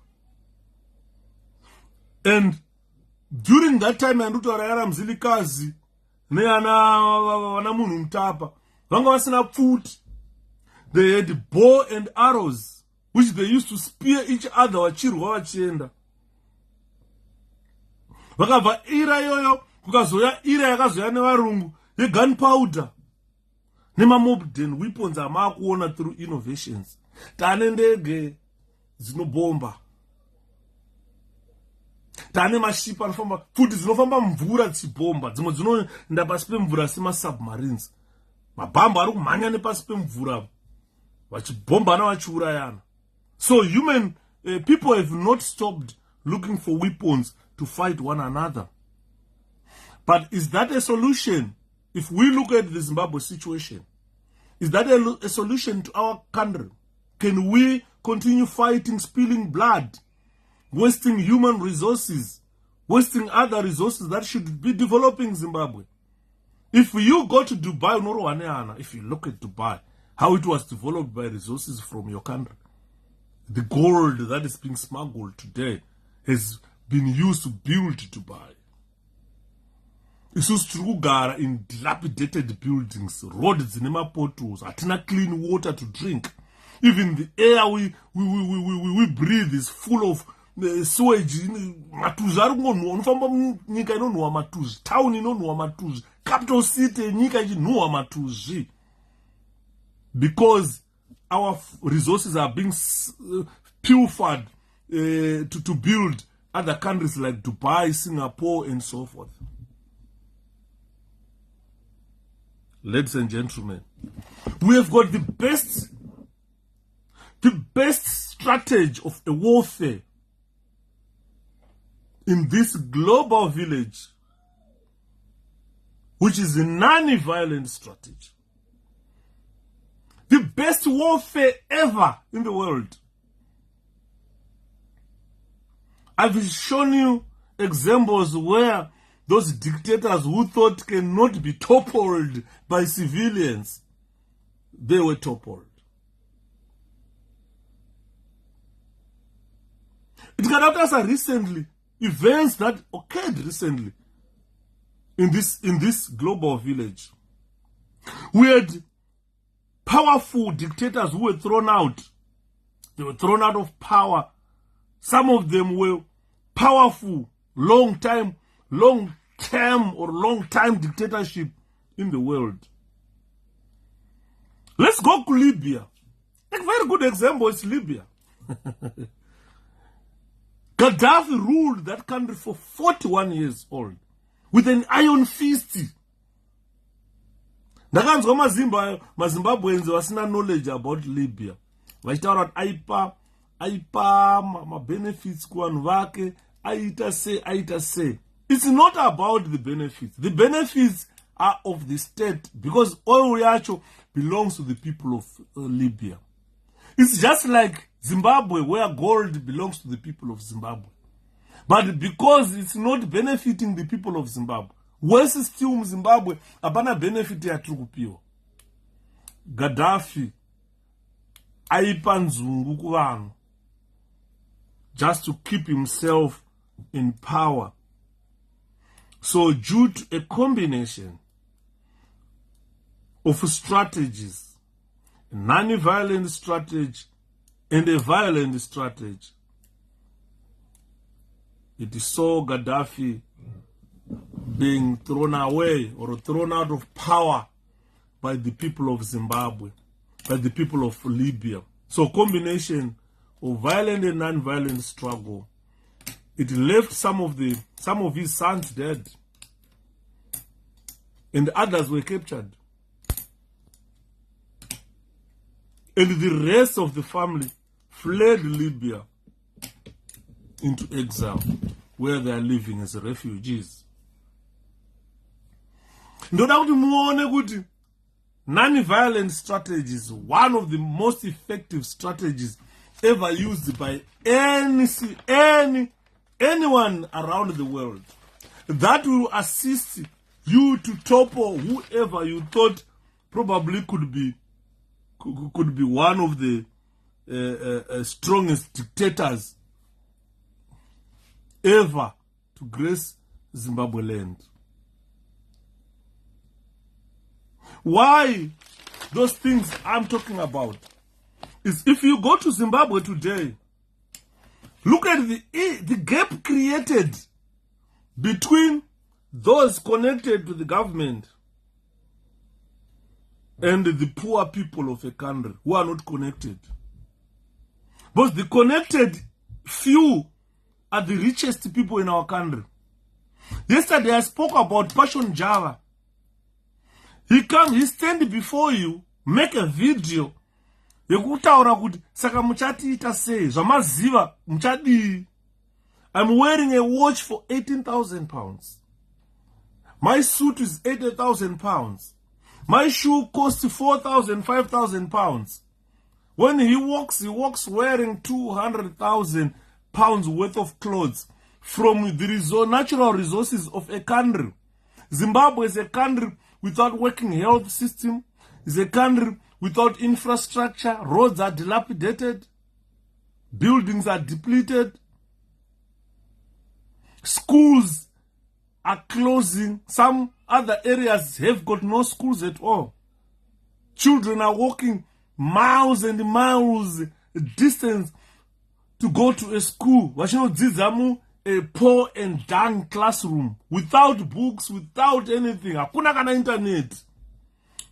And during that time, andutaurayara mzilikazi neana munumtapa vanga vasina pfuti. They had bow and arrows which they used to spear each other vachirwa vachienda. Vakabva ira iyoyo kukazoya ira yakazoya nevarungu yegunpowder nemamodern weapons amaakuona through innovations. Tane ndege dzinobomba, tane mashipa anofamba futi dzinofamba mvura dzichibomba, dzimwe dzinoenda pasi pemvura semasubmarines. Mabhambo ari kumhanya nepasi pemvura vachibombana vachiurayana. So people have not stopped looking for weapons to fight one another. But is that a solution? If we look at the Zimbabwe situation, is that a solution to our country? Can we continue fighting, spilling blood, wasting human resources, wasting other resources that should be developing Zimbabwe? If you go to Dubai, if you look at Dubai, how it was developed by resources from your country, the gold that is being smuggled today has been used to build Dubai. Isusu tiri kugara in dilapidated buildings, roads nema potholes, hatina clean water to drink. Even the air we breathe is full of sewage. Matuzi ari kungonhuwa, unofamba nyika inonhuwa matuzi, town inonhuwa matuzi, capital city nyika ichinhuwa matuzi. Because our resources are being purified to build other countries like Dubai, Singapore, and so forth. Ladies and gentlemen, we have got the best strategy of a warfare in this global village, which is a non-violent strategy. The best warfare ever in the world. I've shown you examples where those dictators who thought cannot be toppled by civilians, they were toppled. It got after us recently, events that occurred recently. in this global village. We had powerful dictators who were thrown out. They were thrown out of power. Some of them were powerful, long-term dictatorship in the world. Let's go to Libya. A very good example is Libya. Gaddafi ruled that country for 41 years old with an iron fist. Ndakanzwa maZimbabweans vasina knowledge about Libya. Vachitaura kuti aipa benefits kuvanhu vake, aita se. It's not about the benefits. The benefits are of the state because oil yacho belongs to the people of Libya. It's just like Zimbabwe, where gold belongs to the people of Zimbabwe. But because it's not benefiting the people of Zimbabwe, West still Zimbabwe, abana benefit ya trukupiwa. Gaddafi, aipa nzungu kuvanhu, just to keep himself in power. So due to a combination of strategies, a non-violent strategy and a violent strategy, it saw Gaddafi being thrown away or thrown out of power by the people of Zimbabwe, by the people of Libya. So combination of violent and non-violent struggle. It left some of his sons dead, and others were captured. And the rest of the family fled Libya into exile, where they are living as refugees. Ndoda kuti muone kuti non-violent strategy is one of the most effective strategies ever used by anyone around the world. That will assist you to topple whoever you thought probably could be one of the strongest dictators ever to grace Zimbabwe land. Why those things I'm talking about is if you go to Zimbabwe today, look at the gap created between those connected to the government and the poor people of a country who are not connected. But the connected few are the richest people in our country. Yesterday I spoke about Passion Java. He stand before you, make a video. Yekutaura kuti saka muchatiita sei zvamaziva muchadii. I'm wearing a watch for 18,000 pounds. My suit is 80,000 pounds. My shoe costs 4,000, 5,000 pounds. When he walks wearing 200,000 pounds worth of clothes from the natural resources of a country. Zimbabwe is a country without working health system. It's a country without infrastructure. Roads are dilapidated. Buildings are depleted. Schools are closing. Some other areas have got no schools at all. Children are walking miles and miles distance to go to a school. Vachinodzidza a poor and dung classroom without books, without anything. Hakuna kana internet.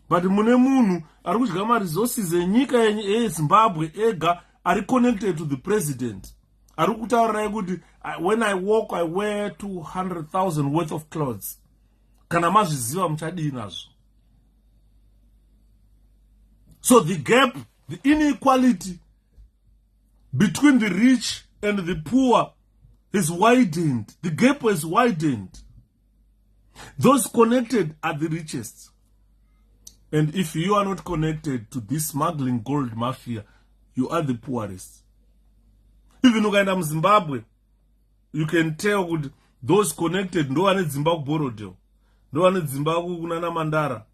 But mune munhu ari kudya ma-resources enyika yeZimbabwe ega are connected to the president. Ari kutaura kuti when I walk I wear 200,000 worth of clothes. Kana mazviziva muchadii nazvo. So the gap, the inequality between the rich and the poor is widened. The gap has widened. Those connected are the richest. And if you are not connected to this smuggling gold mafia, you are the poorest. Even ukaenda muZimbabwe, you can tell with those connected, ndo vane dzimba kuBorodale, ndo vane dzimba kunana Mandara,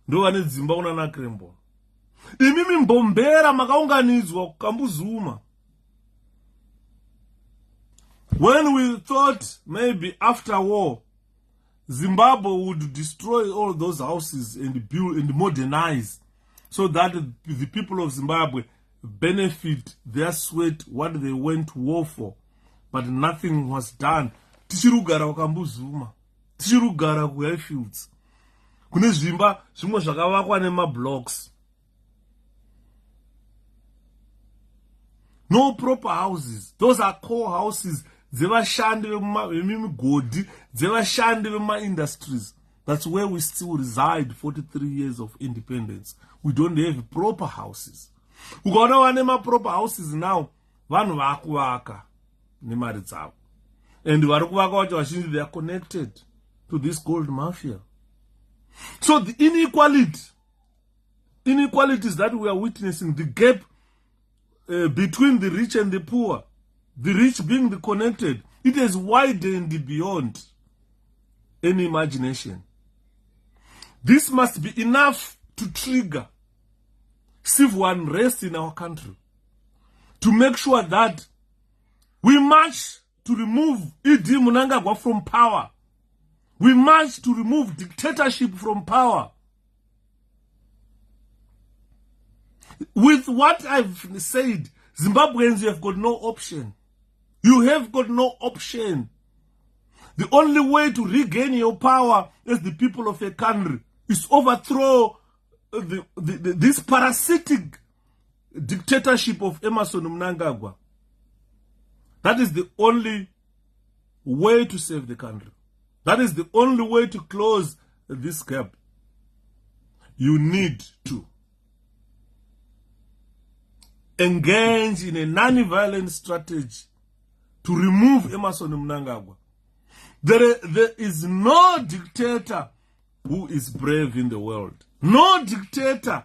ndo vane dzimba kunana Krembo. Imimi mbombera makaunganidzwa kukambuzuma. When we thought maybe after war, Zimbabwe would destroy all those houses and build and modernize so that the people of Zimbabwe benefit their sweat, what they went to war for. But nothing was done. Tichirugara wakambuzuma. Tichirugara ku airfields. Kune zvimba zvimwe zvakavakwa nema-blocks. No proper houses. Those are core houses. Dzevashandi vemimigodi, dzevashandi vema-industries. That's where we still reside 43 years of independence. We don't have proper houses. Ukaona vane proper houses now, vanhu vakuvaka nemari dzavo. And vari kuvaka vacho vazhinji, they are connected to this gold mafia. So the inequalities that we are witnessing, the gap between the rich and the poor, the rich being the connected, it has widened beyond any imagination. This must be enough to trigger civil unrest in our country, to make sure that we march to remove 𝗕𝗲𝗰𝗁𝗲 from power. We march to remove dictatorship from power. With what I've said, Zimbabweans, you have got no option. You have got no option. The only way to regain your power as the people of a country is overthrow this parasitic dictatorship of 𝗕𝗲𝗰𝗁𝗲. That is the only way to save the country. That is the only way to close this gap. You need to engage in a non-violent strategy to remove 𝗕𝗲𝗰𝗁𝗲. There is no dictator who is brave in the world. No dictator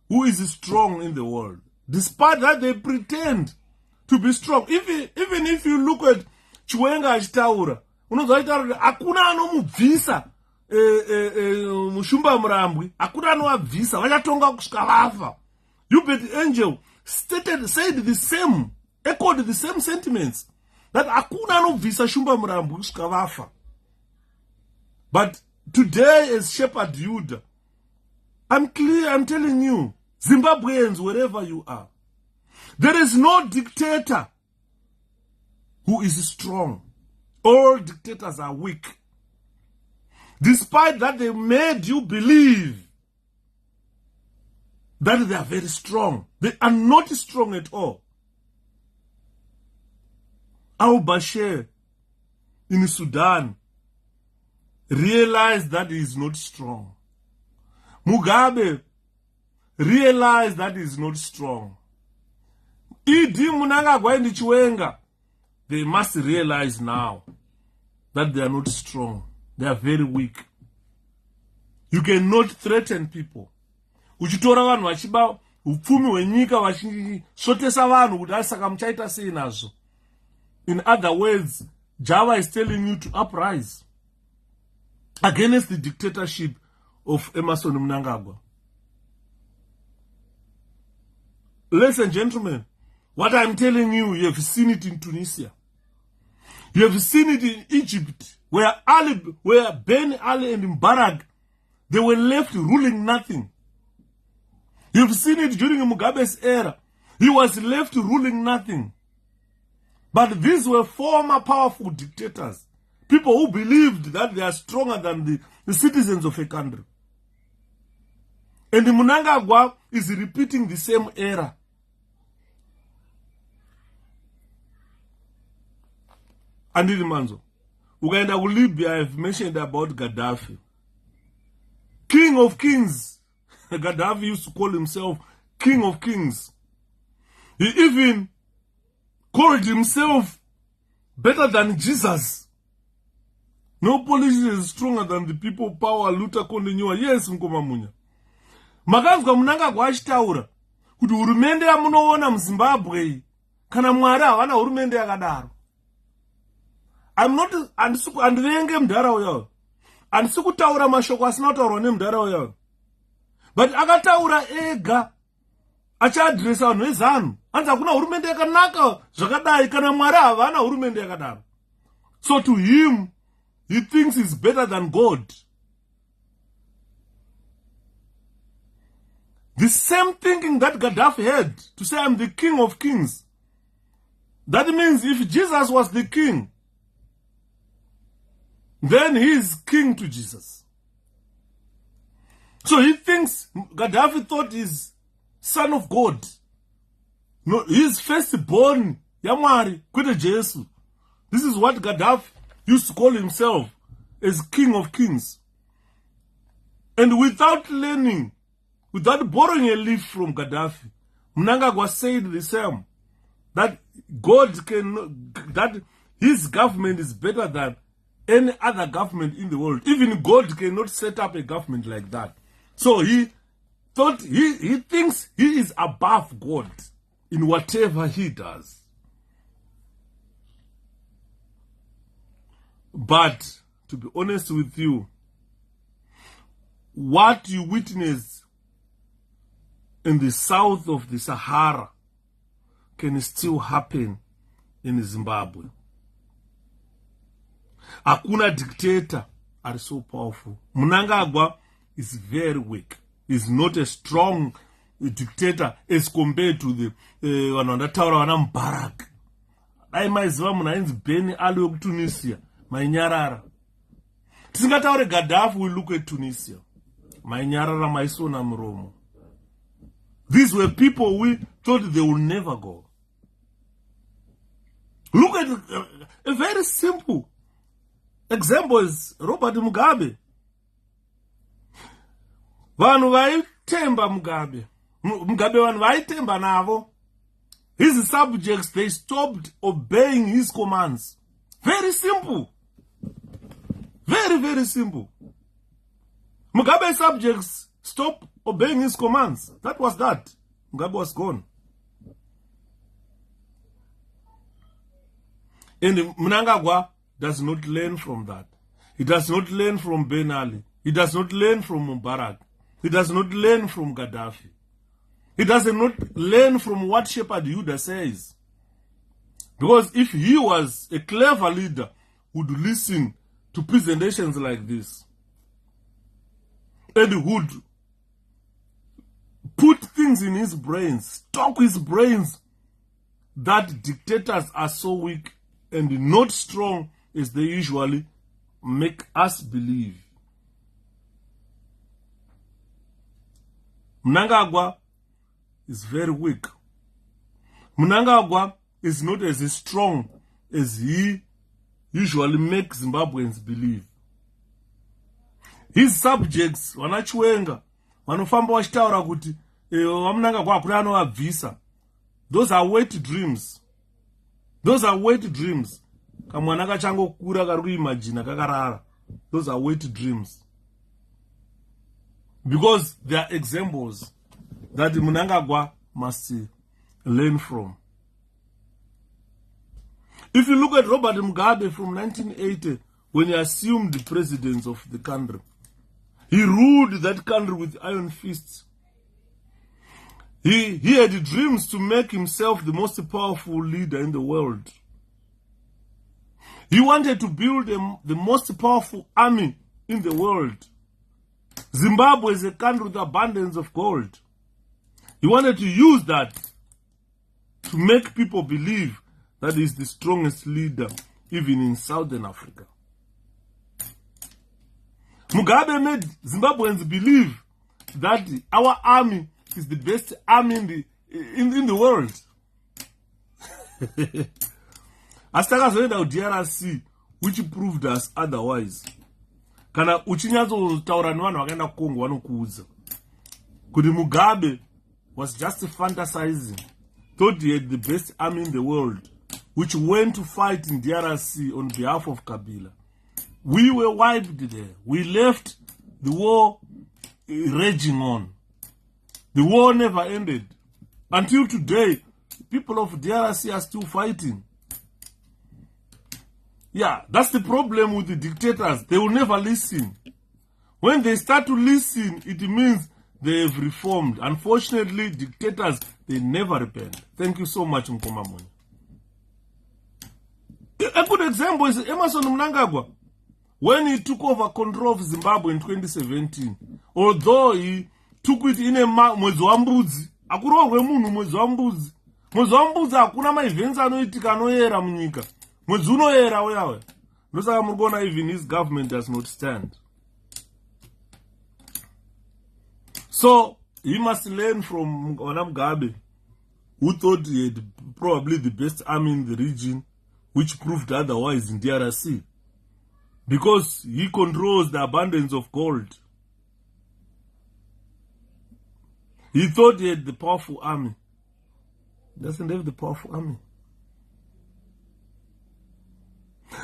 who is strong in the world. Despite that, they pretend to be strong. Even if you look at Chiwenga achitaura, unozoita hakuna anomubvisa 𝗕𝗲𝗵𝗲𝗆, hakuna anovabvisa, vachatonga kusvika vafa. 𝗕𝗵𝗔 Angel said the same, echoed the same sentiments, that hakuna anobvisa 𝗕𝗵𝗵𝗆 kusvika vafa. But today, as 𝗕𝗵𝗲𝗆, I'm telling you, Zimbabweans, wherever you are, there is no dictator who is strong. All dictators are weak. Despite that, they made you believe that they are very strong. They are not strong at all. Al-Bashir in Sudan realized that he is not strong. Mugabe realized that he is not strong. 𝗕𝗲𝗰𝗁𝗲 and Chiwenga, they must realize now that they are not strong. They are very weak. You cannot threaten people. Uchitora vanhu vachiba upfumi hwenyika vachisvotesa vanhu kuti saka muchaita sei nazvo. In other words, Java is telling you to uprise against the dictatorship of 𝗕𝗲𝗰𝗁𝗲. Ladies and gentlemen, what I'm telling you, you have seen it in Tunisia. You have seen it in Egypt, where Ben Ali and Mubarak, they were left ruling nothing. You have seen it during Mugabe's era. He was left ruling nothing. But these were former powerful dictators. People who believed that they are stronger than the citizens of a country. And Mnangagwa is repeating the same era. Andili Manzo. Ugaenda ku Libya, I have mentioned about Gaddafi. King of kings. Gaddafi used to call himself King of kings. He even called himself better than Jesus. No politician is stronger than the people power Luther Kondenyiwa. Yes, Mkomamunya. Makanzwa Mnangagwa achitaura kuti hurumende yamunoona muZimbabwe kana Mwari havana hurumende yakadaro. Andinenge mudharawo handisi kutaura mashoko asina kutaurwa nemudharawo. But akataura ega achiadresa vanhu vezanu. Hanzi hakuna hurumende yakanaka zvakadai kana Mwari havana hurumende yakadaro. So to him, he thinks he's better than God. The same thinking that Gaddafi had, to say I'm the king of kings. That means if Jesus was the king, then he is king to Jesus. So he thinks, Gaddafi thought he's son of God. No, he's firstborn, Yamari, Kwete Jesu. This is what Gaddafi used to call himself, as king of kings. And without learning, without borrowing a leaf from Gaddafi, Mnangagwa said the same, that God can, that his government is better than any other government in the world. Even God cannot set up a government like that. So he thought, he thinks he is above God in whatever he does. But to be honest with you, what you witness in the south of the Sahara can still happen in Zimbabwe. Hakuna dictator are so powerful. Mnangagwa is very weak. He's not a strong dictator as compared to the Wanandataura wana Mubarak. Dai maiziva munhu ainzi Beni Ali wekuTunisia, mainyarara. Tisingataure Gaddafi, we look at Tunisia. Mainyarara maisona muromo. These were people we thought they would never go. Look at a very simple example is Robert Mugabe. Vanhu vaitemba Mugabe. Mugabe vanhu vaitemba navo. His subjects, they stopped obeying his commands. Very simple. Very, very simple. Mugabe's subjects stopped obeying his commands. That was that. Mugabe was gone. And Mnangagwa does not learn from that. He does not learn from Ben Ali. He does not learn from Mubarak. He does not learn from Gaddafi. He does not learn from what 𝗕𝗲𝗃𝗀 says. Because if he was a clever leader, would listen to presentations like this. And would put things in his brains, stock his brains, that dictators are so weak and not strong as they usually make us believe. Mnangagwa is very weak. Mnangagwa is not as strong as he usually makes Zimbabweans believe. His subjects, vanachiwenga, vanofamba vachitaura kuti vaMnangagwa hakuna anovabvisa. Those are wet dreams. Those are wet dreams. Kamwana kachangokura kari kuimagina kakarara. Those are wet dreams. Because they are examples that Mnangagwa must learn from. If you look at Robert Mugabe from 1980, when he assumed the presidency of the country, he ruled that country with iron fists. He had dreams to make himself the most powerful leader in the world. He wanted to build the most powerful army in the world. Zimbabwe is a country with abundance of gold. He wanted to use that to make people believe that he's the strongest leader, even in Southern Africa. Mugabe made Zimbabweans believe that our army is the best army in the world. Asitakazoenda kuDRC, which proved us otherwise. Kana uchinyatsotaura nevanhu vakaenda kuCongo vanokuudza kuti Mugabe was just fantasizing, thought he had the best army in the world, which went to fight in DRC on behalf of Kabila. We were wiped there. We left the war raging on. The war never ended. Until today, people of DRC are still fighting. Yeah, that's the problem with the dictators. They will never listen. When they start to listen, it means they have reformed. Unfortunately, dictators, they never repent. Thank you so much, Mkomamoni. A good example is Emmerson Mnangagwa. when he took over control of Zimbabwe in 2017, although he took it in a mwedzi wambudzi, akurohwe munhu mwedzi wambudzi. Mwedzi wambudzi hakuna ma-events anoitika anoyera munyika. Mwedzi unoyera weyawe. Ndosaka muri kuona even his government does not stand. So he must learn from 𝗕𝗲𝗶𝗃, who thought he had probably the best army in the region, which proved otherwise in DRC. Because he controls the abundance of gold. He thought he had the powerful army. He doesn't have the powerful army.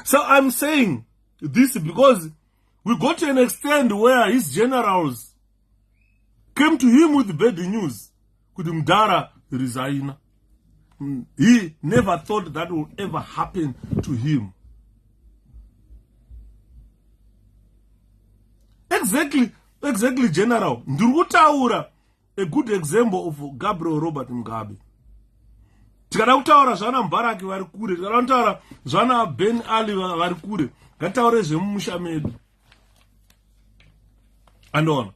So I'm saying this because we got to an extent where his generals came to him with bad news. Could Mdara resign? He never thought that would ever happen to him. Exactly, General. Ndurutaura, a good example of Gabriel Robert Mugabe. Tikada kutaura zvana Mbaraki vari kure, tikada kutaura zvana Ben Ali vari kure, ngataure zvemumusha medu. Andona,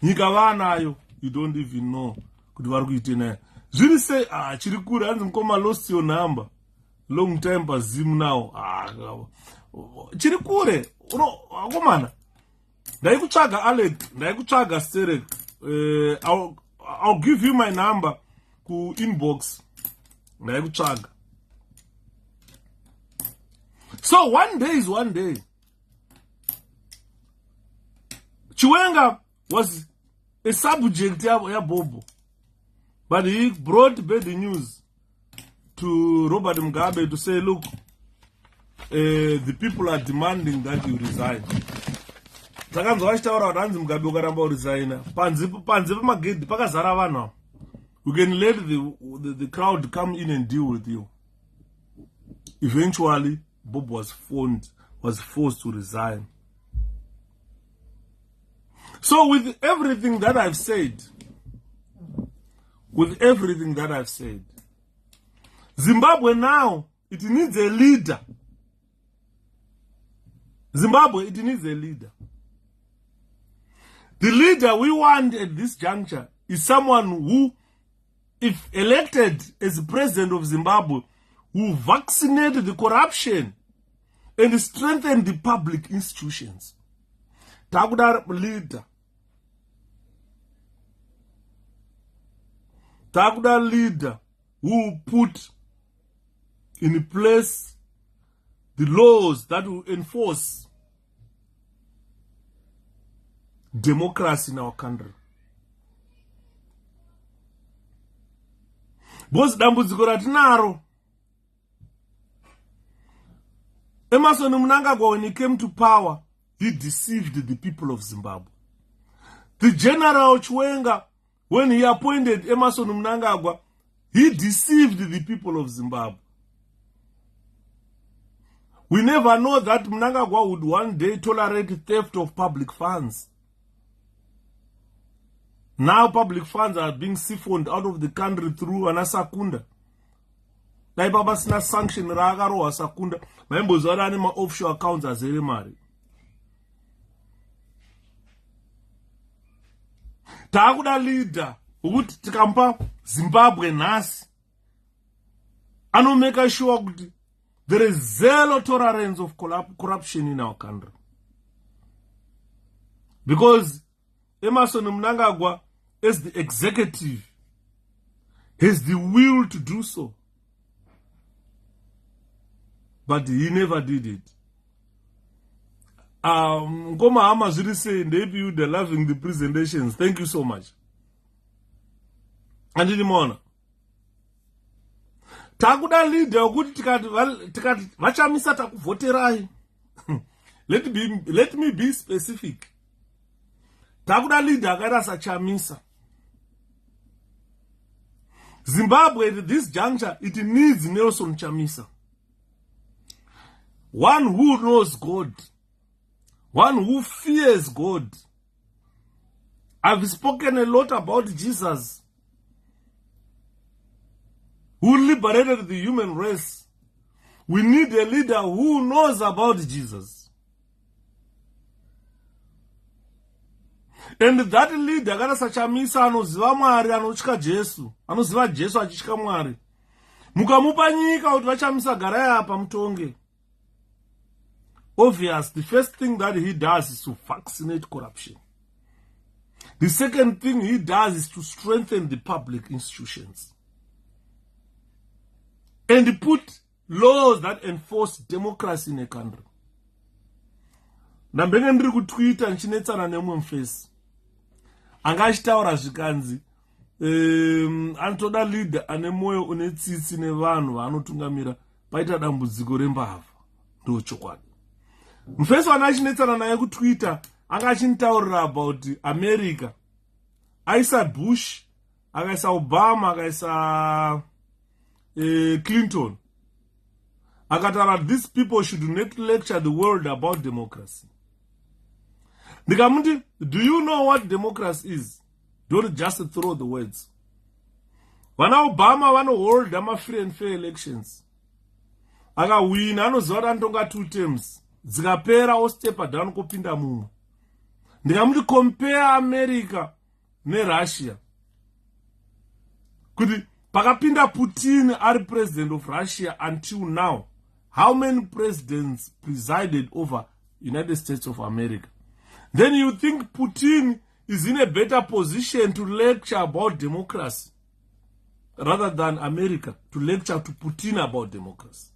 nyika vanayo, you don't even know kuti vari kuite nayo. Zviri sei, chiri kure, hanzi mukoma lost your number. Long time paZim now. Chiri kure, akomana. Ndaikutsvaga Alex, ndaikutsvaga Sterek. I'll give you my number ku inbox. Ndaikutsvaga. So one day is one day. Chiwenga was a subject ya Bobo, but he brought bad news to Robert Mugabe to say, look, the people are demanding that you resign. Takanzwa vachitaura kuti hanzi Mugabe ukaramba uresigna panze pamagedhi pakazara vanhu. You can let the crowd come in and deal with you. Eventually, Bob was forced to resign. So with everything that I've said, Zimbabwe now, it needs a leader. Zimbabwe, it needs a leader. The leader we want at this juncture is someone who, if elected as president of Zimbabwe, will vaccinate the corruption and strengthen the public institutions. Takuda leader. Takuda leader who put in place the laws that will enforce democracy in our country. Because dambudziko ratinaro, Emmerson Mnangagwa, when he came to power, he deceived the people of Zimbabwe. The General Chiwenga, when he appointed Emmerson Mnangagwa, he deceived the people of Zimbabwe. We never know that Mnangagwa would one day tolerate theft of public funds. Now public funds are being siphoned out of the country through Anasakunda. Naibaba sina sanction ragaro asakunda. Maimbo zara ma offshore accounts azere mari. Takuda leader ukuthi tikampa Zimbabwe nasi. Ano make sure kuti there is zero tolerance of corruption in our country. Because Emmerson Mnangagwa, as the executive, has the will to do so. But he never did it. Ngoma Hama Zuri say, maybe they're loving the presentations. Thank you so much. And in the morning. Takuda leader ukuthi tikati vachamisa takuvoterai. Let me be specific. Takuda leader akaita sachamisa. Zimbabwe at this juncture, it needs Nelson Chamisa. One who knows God. One who fears God. I've spoken a lot about Jesus, who liberated the human race. We need a leader who knows about Jesus. And that leader kana sachamisa anoziva Mwari, anotya Jesu, anoziva Jesu achitya Mwari. Mukamupa nyika kuti vachamisa garai apa mutonge. Obvious, the first thing that he does is to vaccinate corruption. The second thing he does is to strengthen the public institutions and put laws that enforce democracy in a country. Ndambenge ndiri kutwita nchinetsana nemwe mufesi. Anga achitaura zvikanzi anotoda leader ane mwoyo une tsitsi nevanhu vaanotungamira paita dambudziko rembavha. Ndo chokwadi. Mufesi wana achinetsana naye kutwita anga achinitaurira about America. Aisa Bush, akaisa Obama, akaisa Clinton. Akataura, these people should not lecture the world about democracy. Ndikamuti, do you know what democracy is? Don't just throw the words. Vana Obama vano hold ama free and fair elections. Aka win, anoziva anotonga 2 terms. Dzikapera ostepa down kopinda mumwe. Ndikamuti compare America neRussia. Kuti pakapinda Putin ari president of Russia until now, how many presidents presided over United States of America? Then you think Putin is in a better position to lecture about democracy rather than America to lecture to Putin about democracy.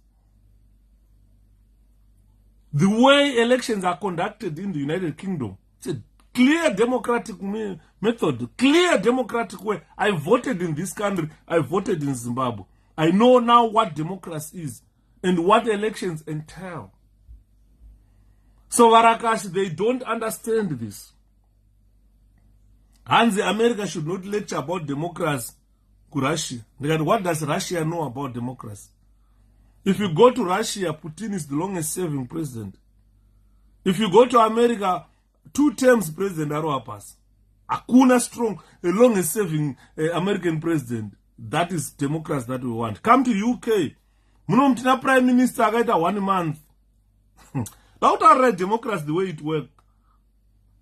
The way elections are conducted in the United Kingdom, it's a clear democratic method, clear democratic way. I voted in this country, I voted in Zimbabwe. I know now what democracy is and what elections entail. So Varakash, they don't understand this. And the America should not lecture about democracy to Russia. What does Russia know about democracy? If you go to Russia, Putin is the longest serving president. If you go to America, 2 terms president Aroapas. Akuna strong, the longest serving American president. That is democracy that we want. Come to UK. Munomtina prime minister agaita 1 month. Don't read democracy the way it works.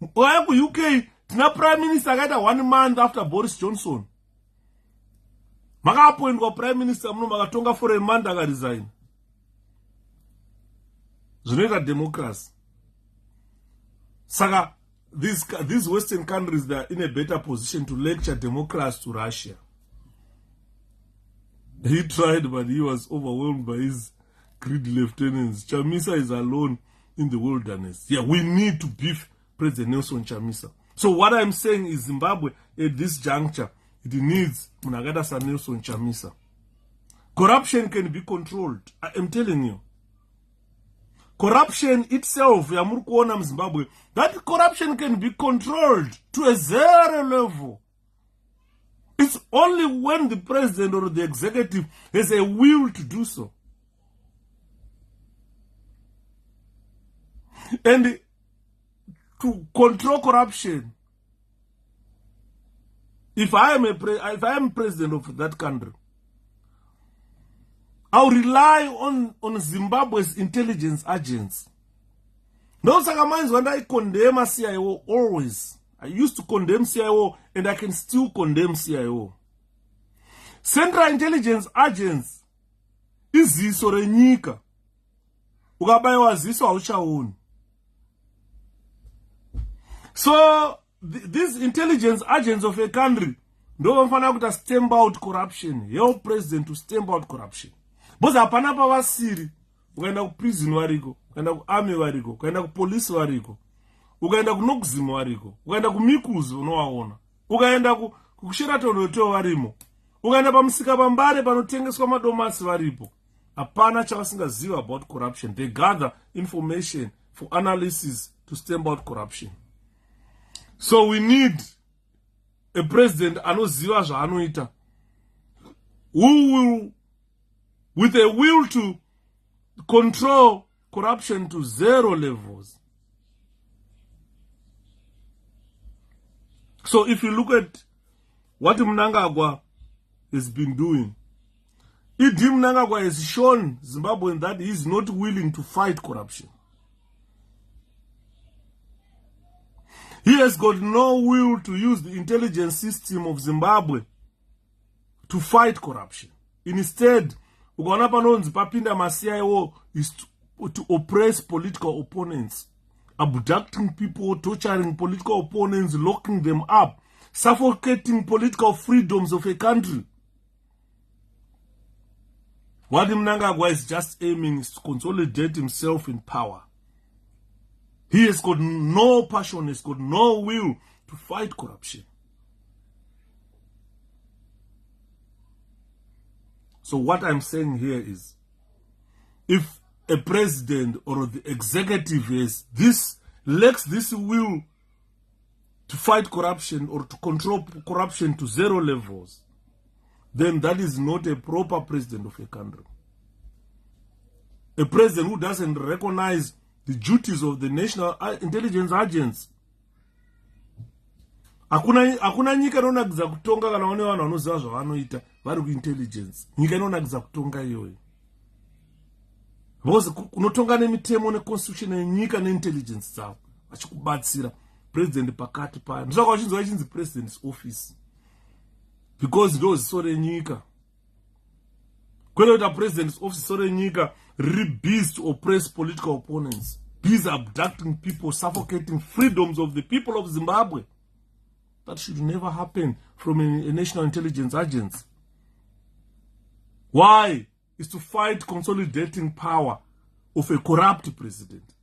UK, tina prime minister agaita 1 month after Boris Johnson. Maka appointwa prime minister muno makatonga for a month aga resign. Zvinoita democracy. Saka, these Western countries, they are in a better position to lecture democracy to Russia. He tried, but he was overwhelmed by his greedy lieutenants. Chamisa is alone in the wilderness. Yeah, we need to beef President Nelson Chamisa. So what I'm saying is Zimbabwe, at this juncture, it needs Munagada San Nelson Chamisa. Corruption can be controlled. I am telling you. Corruption itself, Zimbabwe, that corruption can be controlled to a 0 level. It's only when the president or the executive has a will to do so. And to control corruption, if I am president of that country, I'll rely on Zimbabwe's intelligence agents. Those are minds when I condemn a CIO always. I used to condemn CIO and I can still condemn CIO. Central Intelligence Agents is ziso renyika. Ukabayiwa ziso hauchaoni. So these intelligence agents of a country ndo vafana kuta stamp out corruption. Help president to stamp out corruption. Boza hapana pa vasiri. Ukaenda ku prison wariko, ukaenda ku army wariko, ukaenda ku police wariko, ukaenda ku nokuzimu wariko, ukaenda ku mikuzi unowaona, ukaenda ku Sheraton hotel warimo, ukaenda pa Msika Bambare panotengeswa madomasi varipo. Hapana chavasingaziva about corruption. They gather information for analysis to stamp out corruption. So we need a president anoziva zvaanoita, who will, with a will to control corruption to 0 levels. So if you look at what Mnangagwa has been doing, Idi Mnangagwa has shown Zimbabweans that he is not willing to fight corruption. He has got no will to use the intelligence system of Zimbabwe to fight corruption. Instead, ukaona panonzi papinda maCIO is to oppress political opponents, abducting people, torturing political opponents, locking them up, suffocating political freedoms of a country. What Mnangagwa is just aiming is to consolidate himself in power. He has got no passion, has got no will to fight corruption. So what I'm saying here is, if a president or the executive lacks this will to fight corruption or to control corruption to zero levels, then that is not a proper president of a country. A president who doesn't recognize the duties of the national intelligence agents. Hakuna nyika inonakidza kutonga kana one vanhu vanoziva zvavanoita vari kuintelligence. Nyika inonakidza kutonga iyoyo. Because kunotonga nemitemo neconstitution yenyika neintelligence dzavo vachikubatsira president pakati payo. Ndosaka vachinzwa vachinzi president's office. Because ndo ziso renyika. Kwete kuti president's office ziso renyika riri busy to oppress political opponents, busy abducting people, suffocating freedoms of the people of Zimbabwe. That should never happen from a national intelligence agency. Why? Is to fight consolidating power of a corrupt president,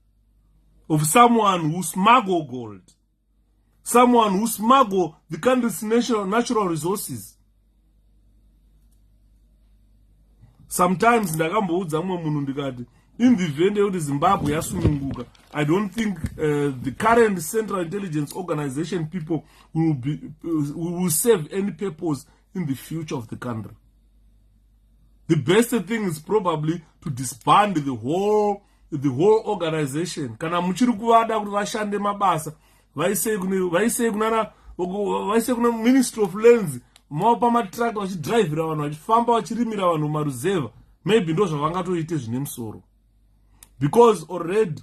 of someone who smuggle gold, someone who smuggle the country's natural resources. Sometimes ndakamboudza mumwe munhu ndikati, in the event yekuti Zimbabwe yasununguka, I don't think the current Central Intelligence Organization people will serve any purpose in the future of the country. The best thing is probably to disband the whole organization. Kana muchiri kuvada kuti vashande mabasa, vaise kuna Ministry of Lands, maopa matrack vachidrivira vanhu vachifamba vachirimira vanhu maruzeva, maybe ndo zvavangatoite zvine musoro. Because already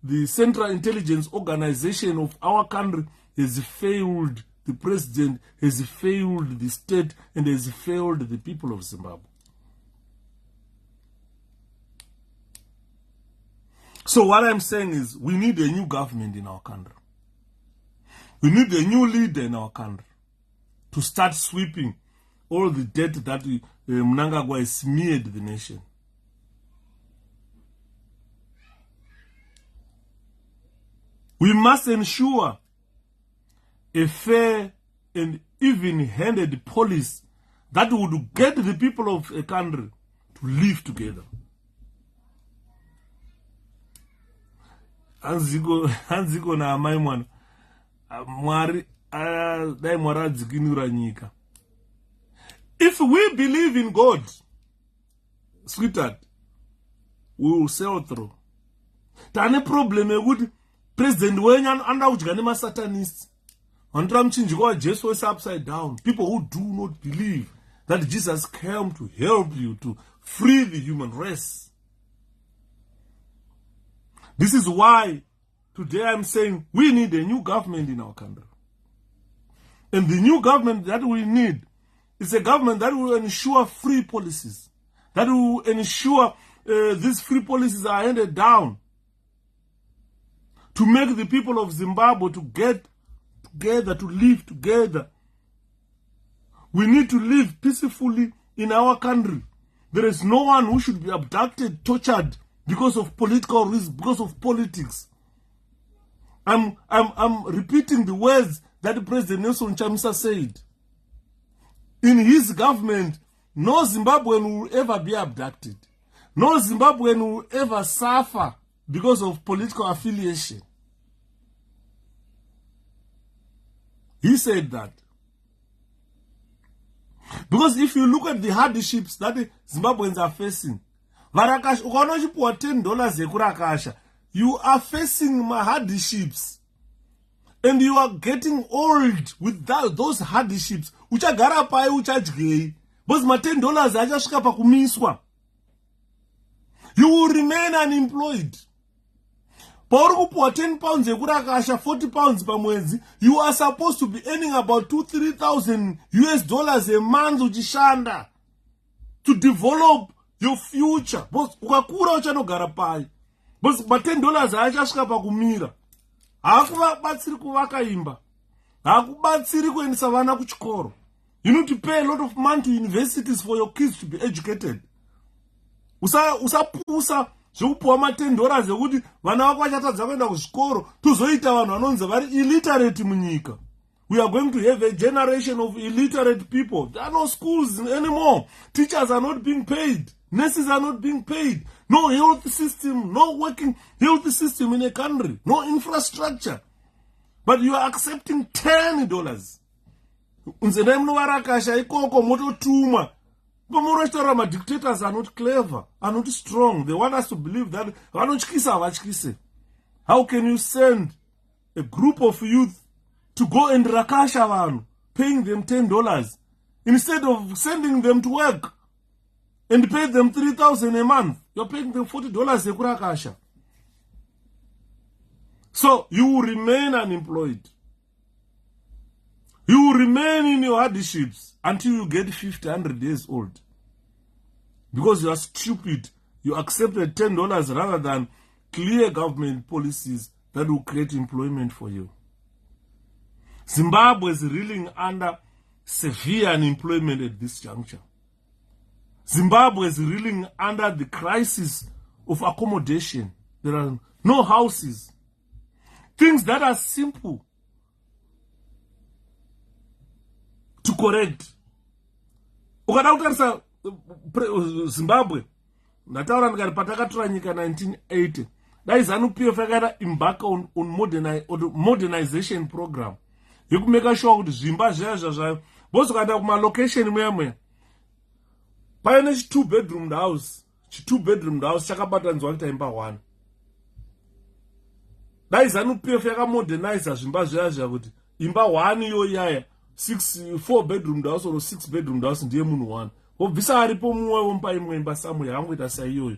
the Central Intelligence Organization of our country has failed the president, has failed the state, and has failed the people of Zimbabwe. So what I'm saying is, we need a new government in our country. We need a new leader in our country to start sweeping all the debt that Mnangagwa has smeared the nation. We must ensure a fair and even-handed policy that would get the people of a country to live together. Hanziko na amai mwana Mwari dai Mwari adzikinura nyika. If we believe in God, sweetheart, we will sail through. Tane problem yekuti president wenyu anda kudya nemasatanists. Vanotira muchinjiko waJesu wese upside down. People who do not believe that Jesus came to help you to free the human race. This is why today I'm saying we need a new government in our country. And the new government that we need is a government that will ensure free policies, that will ensure these free policies are handed down to make the people of Zimbabwe to get together, to live together. We need to live peacefully in our country. There is no one who should be abducted, tortured, because of political reasons, because of politics. I'm repeating the words that President Nnelson Chamisa said. In his government, no Zimbabwean will ever be abducted. No Zimbabwean will ever suffer because of political affiliation. He said that. Because if you look at the hardships that the Zimbabweans are facing, $10 you are facing hardships, and you are getting old with those hardships. Uchagara pai uchadye, because $10 achasvika pakumiswa. You will remain unemployed. pauri kupuwa 10 pounds yekurakasha 40 pounds pamwedzi, you are supposed to be earning about 2-3,000 US dollars a month uchishanda to develop your future. Because ukakura uchanogara pai. Because $10 haachasvika pakumira. Haakuvabatsiri kuvaka imba. Haakubatsiri kuendesa vana kuchikoro. You need to pay a lot of money to universities for your kids to be educated. Usapusa zvekupuwa $10 ekuti vana vako vachatadza kuenda kuzvikoro tozoita vanhu vanonzi vari illiterate munyika. We are going to have a generation of illiterate people. There are no schools anymore. Teachers are not being paid. Nurses are not being paid. No health system, no working health system in a country. No infrastructure. But you are accepting $10. Unzene munovarakasha ikoko mototuma. But dictators are not clever, are not strong. They want us to believe that how can you send a group of youth to go and rakasha vanhu, paying them $10 instead of sending them to work and pay them 3,000 a month? You're paying them $40 ekurakasha. So you will remain unemployed. You will remain in your hardships until you get 50, 100 years old. Because you are stupid. You accepted $10 rather than clear government policies that will create employment for you. Zimbabwe is reeling under severe unemployment at this juncture. Zimbabwe is reeling under the crisis of accommodation. There are no houses. Things that are simple to correct. Ukada Zimbabwe, ndataura ndikati patakatora nyika 1980, dai ZANU-PF yakaita embark on modernization program yekumeka sure kuti zvimba zviya zvayo bosi ukaenda kumalocation mwemwe paine chi2-bedroom house chakabatanzwa kuita imba 1. Dai ZANU-PF yakamodernize zvimba zviya kuti imba 1 iyo yaya 4-bedroom house or 6-bedroom house ndiye munhu 1. Obvisa aripo mumwe wompa imwe imba somewhere yangoita saiyoyo.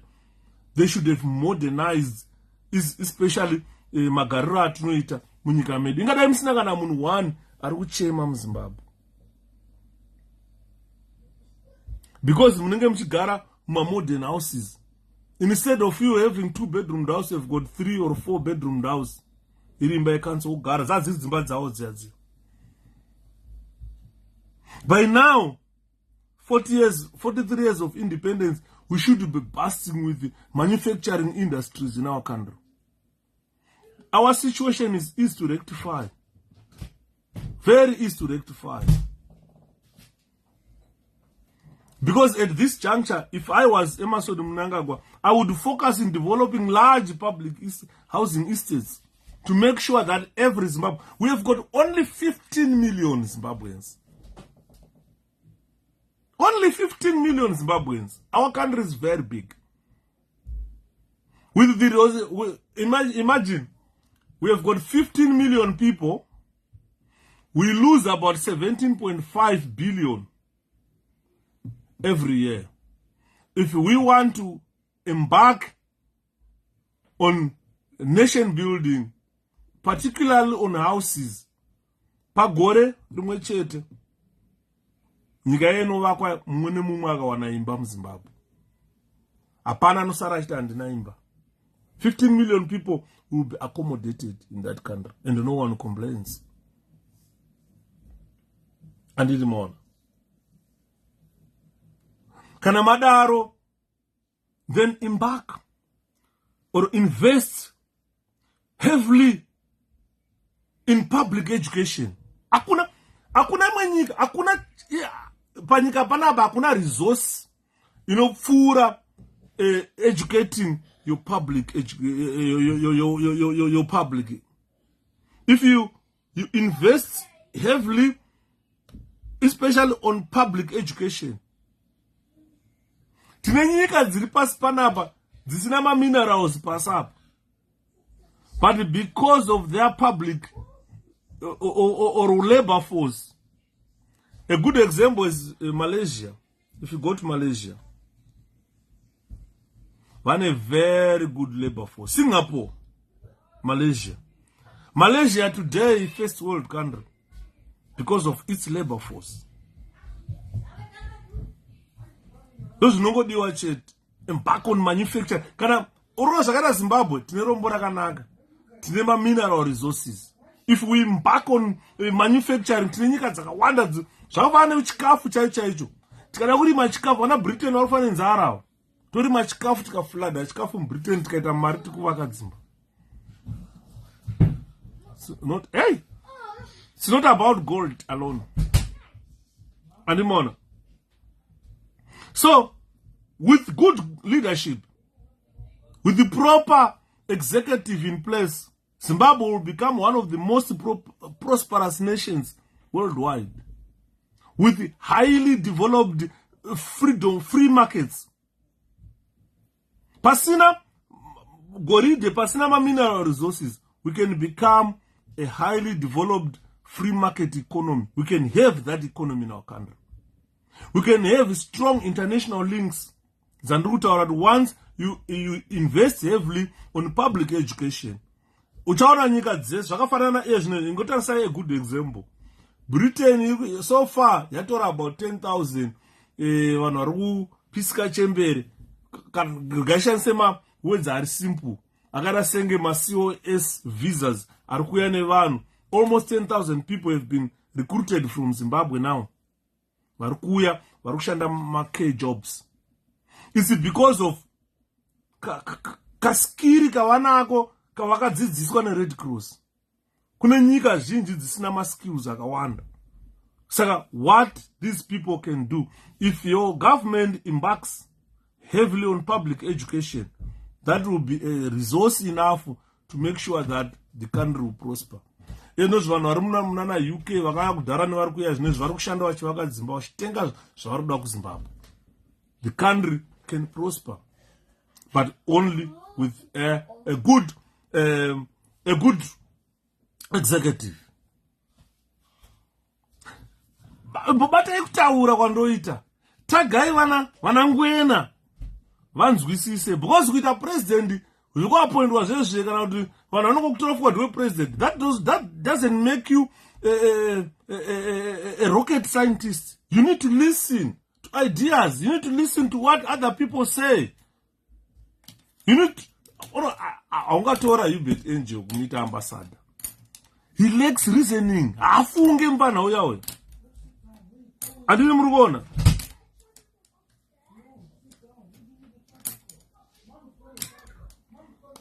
They should have modernized, especially magariro atinoita munyika medu. Ingadai musina kana munhu 1 ari kuchema muZimbabwe. Because munenge muchigara mumamodern houses. Instead of you having 2-bedroom house, you've got 3 or 4-bedroom house. Iri imba yekanisa kugara. Zadzidzi dzimba dzawo dziya. By now, 43 years of independence, we should be bursting with the manufacturing industries in our country. Our situation is easy to rectify. Very easy to rectify. Because at this juncture, if I was Emmerson Mnangagwa, I would focus in developing large public housing estates to make sure that every Zimbabwe, we have got only 15 million Zimbabweans. Only 15 million Zimbabweans. Our country is very big. Imagine, we have got 15 million people. We lose about 17.5 billion every year. If we want to embark on nation building, particularly on houses, pagore rimwe chete, nyika yenovakwa mumwe nemumwe akawana imba muZimbabwe. Hapana anosara achiti handina imba. 15 million people will be accommodated in that country, and no one complains. Anditi maona. Kana madaro, then embark or invest heavily in public education. Hakuna mwenyika, hakuna panyika panapa, hakuna resource, pfura educating your public, your public. If you invest heavily, especially on public education, tine nyika dziri pasi panapa dzisina minerals pasapa, but because of their public or labor force. A good example is Malaysia. If you go to Malaysia, one a very good labor force. Singapore, Malaysia. Malaysia today is first world country because of its labor force. Those no go watch it. Embark on manufacture. Kana Orosa kana Zimbabwe, tinerombo rakanaka. Tinema mineral resources. If we embark on manufacturing, tinenyika dzakawanda zvakafanana nechikafu chaicho. Tikada kurima chikafu vana Britain vanofana nzara. Torima chikafu tikaflooda chikafu muBritain tikaita mari tikuvaka dzimba. It's not about gold alone. Anymore. So, with good leadership, with the proper executive in place, Zimbabwe will become one of the most prosperous nations worldwide. With highly developed free markets. Pasina goride, pasina ma mineral resources, we can become a highly developed free market economy. We can have that economy in our country. We can have strong international links. Zandruta, once you invest heavily on public education. Uchaona nyika dzese zvakafanana ezvino ingotanga a good example. Britain so far yatora about 10,000 vanhu vari kupisika chembere gashansema words are simple. Akada senge ma COS visas ari kuya nevanhu. Almost 10,000 people have been recruited from Zimbabwe now. Vari kuya vari kushanda ma K jobs. It's because of kaskiri kavanako kavakadzidziswa neRed Cross. Kune nyika zhinji dzisina ma skills akawanda. Saka what these people can do, if your government embarks heavily on public education, that will be a resource enough to make sure that the country will prosper. Vanhu vari munana UK vakaya kudhara nevari kuya zvinezvi vari kushanda vachivaka dzimba vachitenga zvavari kuda kuZimbabwe. The country can prosper, but only with a good executive. Batai kutaura kwandoita tagai vana ngwena vanzwisise, because kuita president zvikuappointwa zvezve kana kuti vanhu vanokutora forward wepresident, that doesn't make you a rocket scientist. You need to listen to ideas. You need to listen to what other people say. You need aungatora 𝗕𝗵𝗀𝗃 kumuita ambassador. He lacks reasoning. Afunge mbana uyawe. Adini muri kuona?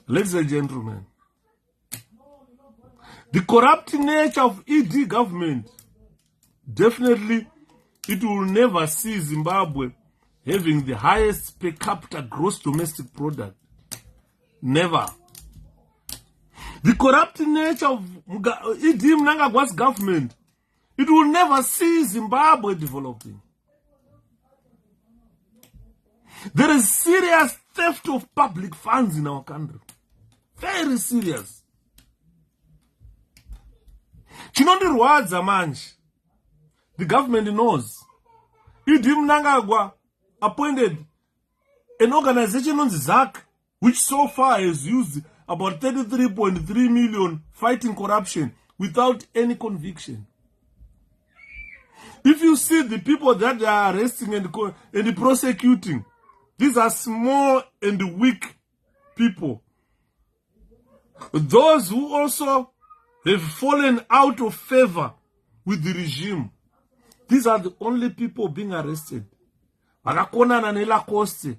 Ladies and gentlemen, the corrupt nature of ED government, definitely it will never see Zimbabwe having the highest per capita gross domestic product. Never. The corrupt nature of ED Mnangagwa's government, it will never see Zimbabwe developing. There is serious theft of public funds in our country. Very serious. Chinondirwadza manje. The government knows. ED Mnangagwa appointed an organization on ZAC, which so far has used about 33.3 million fighting corruption without any conviction. If you see the people that they are arresting and prosecuting, these are small and weak people. Those who also have fallen out of favor with the regime, these are the only people being arrested. Vakakonana neLacoste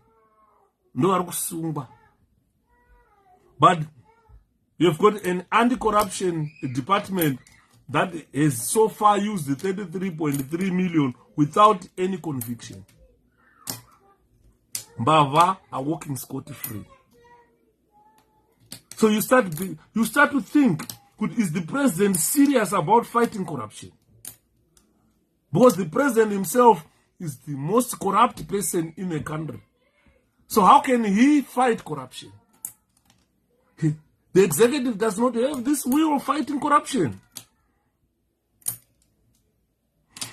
ndo vari kusungwa. But you've got an anti-corruption department that has so far used the 33.3 million without any conviction. Mbava are walking scot-free. So you start to think, is the president serious about fighting corruption? Because the president himself is the most corrupt person in a country. So how can he fight corruption? The executive does not have this will of fighting corruption.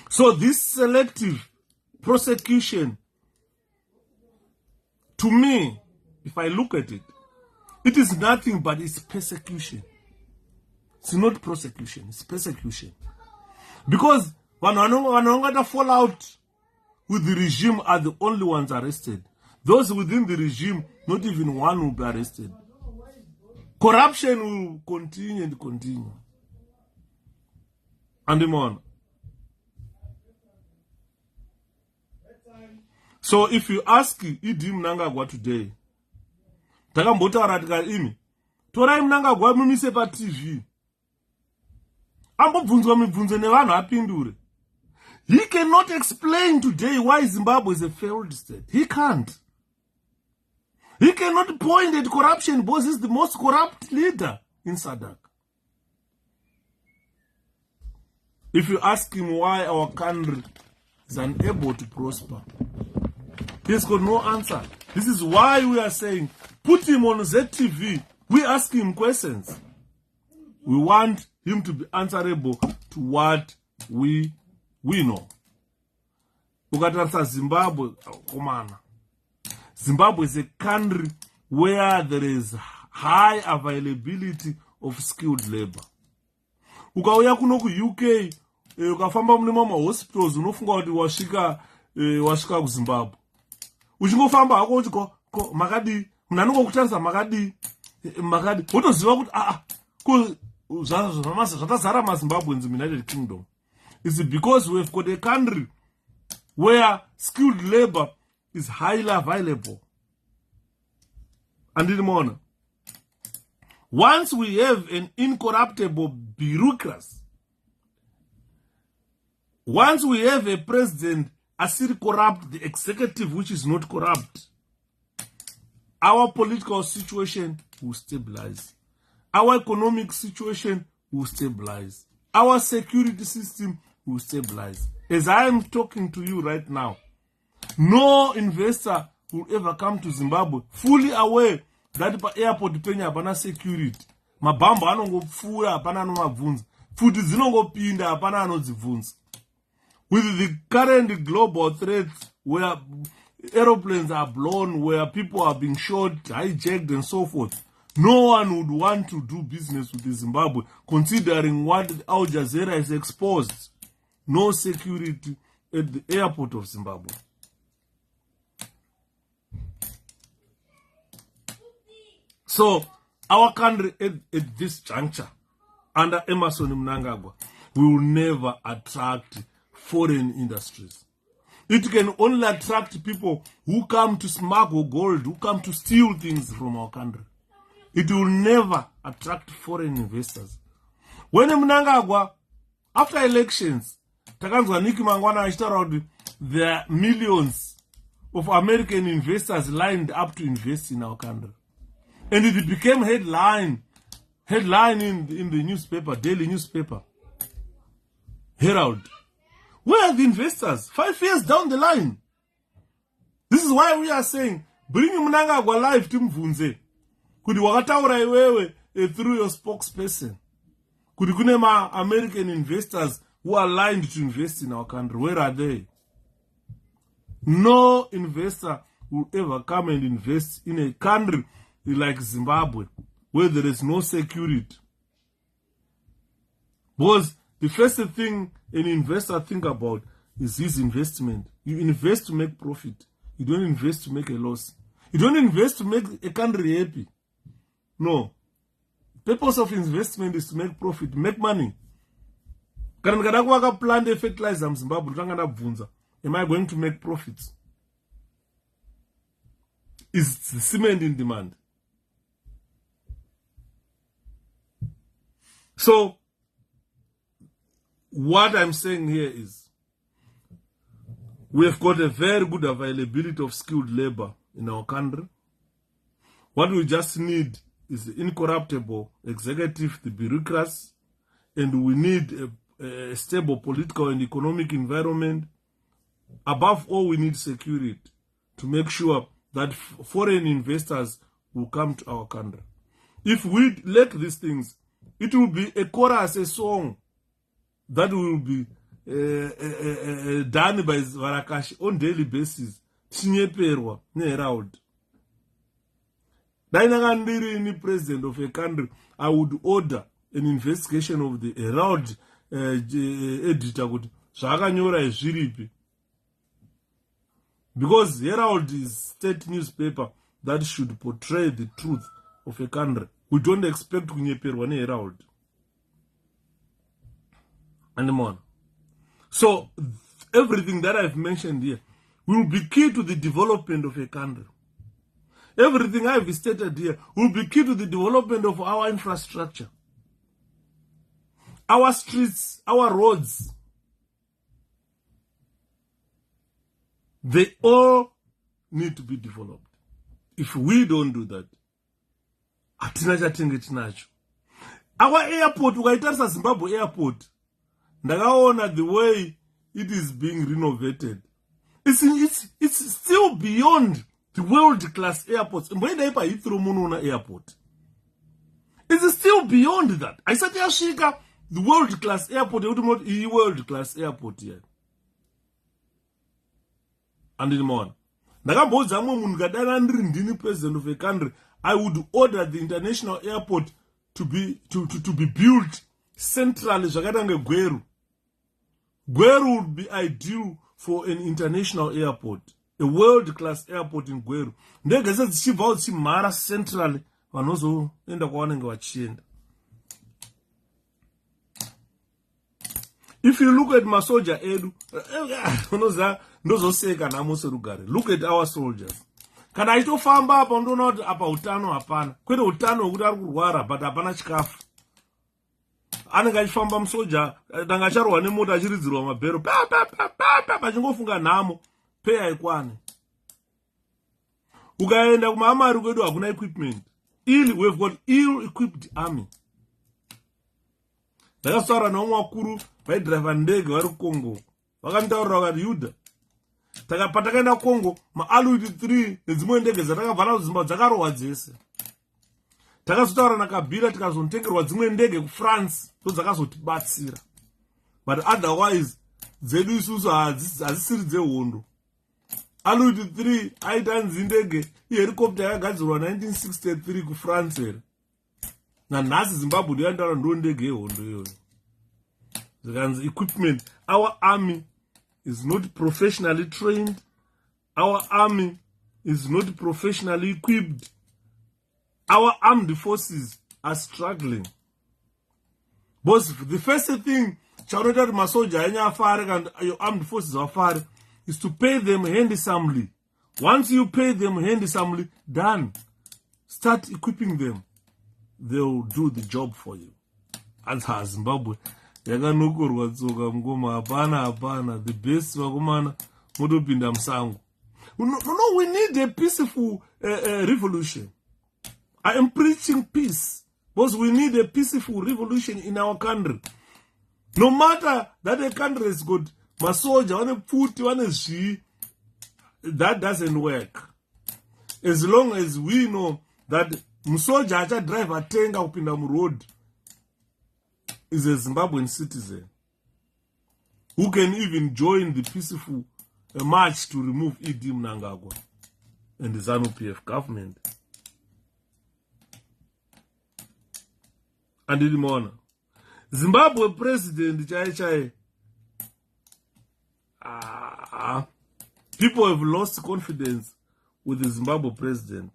So this selective prosecution, to me, if I look at it, It is nothing but it's persecution. It's not prosecution, it's persecution. Because when one fall out with the regime are the only ones arrested. Those within the regime, not even one will be arrested. Corruption will continue and continue. And on. So if you ask Idi Mnangagwa today, takambota tika imi, torai Mnangagwa mumise pa TV. Ambobvunzwa mibvunzo nevanhu apindure. He cannot explain today why Zimbabwe is a failed state. He can't. He cannot point at corruption because he's the most corrupt leader in SADC. If you ask him why our country is unable to prosper, he's got no answer. This is why we are saying, put him on ZTV. We ask him questions. We want him to be answerable to what we know. Ukatarisa Zimbabwe, komana. Zimbabwe is a country where there is high availability of skilled labor. Ukauya kuno ku UK, ukafamba mune mama hospitals unofunga kuti wasvika ku Zimbabwe. Uchingofamba hako uti ko makadi, munanongo kutarisa makadi, wotoziva kuti zvatazara maZimbabweans in the United Kingdom. It's because we've got a country where skilled labor is highly available. And in the morning, once we have an incorruptible bureaucracy, once we have a president still corrupt, the executive which is not corrupt, our political situation will stabilize. Our economic situation will stabilize. Our security system will stabilize. As I am talking to you right now, no investor will ever come to Zimbabwe fully aware that pa airport penye hapana security. Mabamba anongopfuura hapana anomabvunza. Futi dzinongopinda hapana anodzibvunza. With the current global threats where aeroplanes are blown, where people are being shot, hijacked and so forth, no one would want to do business with Zimbabwe, considering what Al Jazeera is exposed. No security at the airport of Zimbabwe. So, our country at this juncture, under Emmerson Mnangagwa, will never attract foreign industries. It can only attract people who come to smuggle gold, who come to steal things from our country. It will never attract foreign investors. When Mnangagwa, after elections, takanzwa Niki Mangwana achitaura kuti there are millions of American investors lined up to invest in our country. And it became headline in the newspaper, daily newspaper, Herald. Where are the investors? 5 years down the line. This is why we are saying, bring Mnangagwa live to Mvunze. Kuti wakataura iwewe through your spokesperson. Kuti kune ma American investors who are lined to invest in our country. Where are they? No investor will ever come and invest in a country like Zimbabwe, where there is no security. Because the first thing an investor think about is his investment. You invest to make profit. You don't invest to make a loss. You don't invest to make a country happy. No. The purpose of investment is to make profit, make money. Kana ndakada plant a fertilizer in Zimbabwe, am I going to make profits? Is the cement in demand? So, what I'm saying here is, we have got a very good availability of skilled labor in our country. What we just need is the incorruptible executive, the bureaucracy, and we need a stable political and economic environment. Above all, we need security to make sure that foreign investors will come to our country. If we lack these things, it will be a chorus, a song that will be done by Varakashi on daily basis. 𝗕𝗲𝗃𝗃 neherald. Any president of a country, I would order an investigation of the Herald editor. Because Herald is state newspaper that should portray the truth of a country. We don't expect kunyeperwa ne Herald. And more. So everything that I've mentioned here will be key to the development of a country. Everything I've stated here will be key to the development of our infrastructure. Our streets, our roads. They all need to be developed. If we don't do that, our airport, Zimbabwe airport, the way it is being renovated, it's still beyond the world-class airports. Airport. It's still beyond that. I said, the world-class airport, world-class airport here. And in more. President of a country, I would order the international airport to be built centrally. Gweru would be ideal for an international airport, a world-class airport in Gweru. Centrally, if you look at Masoja Edu, look at our soldiers. Can I to farm up and do not apa utano apana? Kwede utano urarwara but apana chikafu. Ananga chifamba msoja dangacharwa nemoto achiridzirwa mabhero pachingofunga nhamo pay aikwane. Ukaenda kumaamari kwedu hakuna equipment. We've got ill-equipped army. Ndakasara nomwe wakuru vaidhiraivha ndege vari kuCongo. Vakantaurira vakati Yuda. Patakaenda Congo, ma-Aluid 3 nedzimwe ndege dzatakabva nadzo Zimbabwe dzakarohwa dzese. Takazotaura naKabila tikazontengerwa dzimwe ndege kuFrance ndodzakazotibatsira. But otherwise, dzedu isusu hadzisiri dzehondo. Aluid 3 aita nzi ndege ihelicopter yakagadzirwa 1963 kuFrance here. Nanhasi Zimbabwe ndiyandaura ndo ndege yehondo iyoyo. Zikanzi equipment. Our army is not professionally trained. Our army is not professionally equipped. Our armed forces are struggling. But the first thing Charlotte Masoja and your armed forces are is to pay them handsomely. Once you pay them handsomely, done. Start equipping them. They'll do the job for you. As Zimbabwe. The best No, we need a peaceful revolution. I am preaching peace, because we need a peaceful revolution in our country. No matter that a country has got masoja, one put, one is that doesn't work. As long as we know that Musoja acha drive a tenga upinda mu road is a Zimbabwean citizen who can even join the peaceful march to remove Idi Mnangagwa and the ZANU-PF government. And in the Zimbabwe president Chai people have lost confidence with the Zimbabwe president.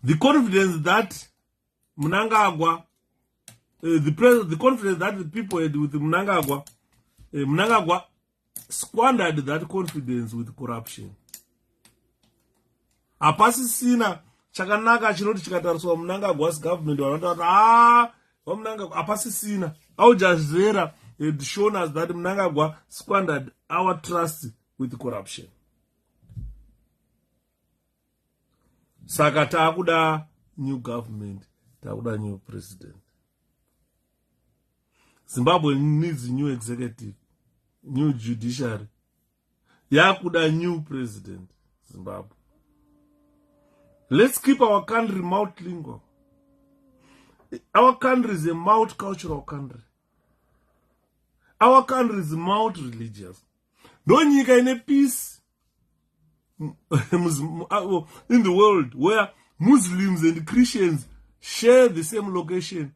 The confidence that Mnangagwa, the confidence that the people had with Mnangagwa, Mnangagwa squandered that confidence with corruption. Apasisina chakanaka chinoti chikatariswa Mnangagwa's government vanoti Mnangagwa apasisina. Our Jazeera had shown us that Mnangagwa squandered our trust with corruption. Saka takuda new government, takuda new president. Zimbabwe needs a new executive, new judiciary. Yakuda new president, Zimbabwe. Let's keep our country multilingual. Our country is a multicultural country. Our country is multi-religious. Don't you get any peace? in the world where Muslims and Christians share the same location,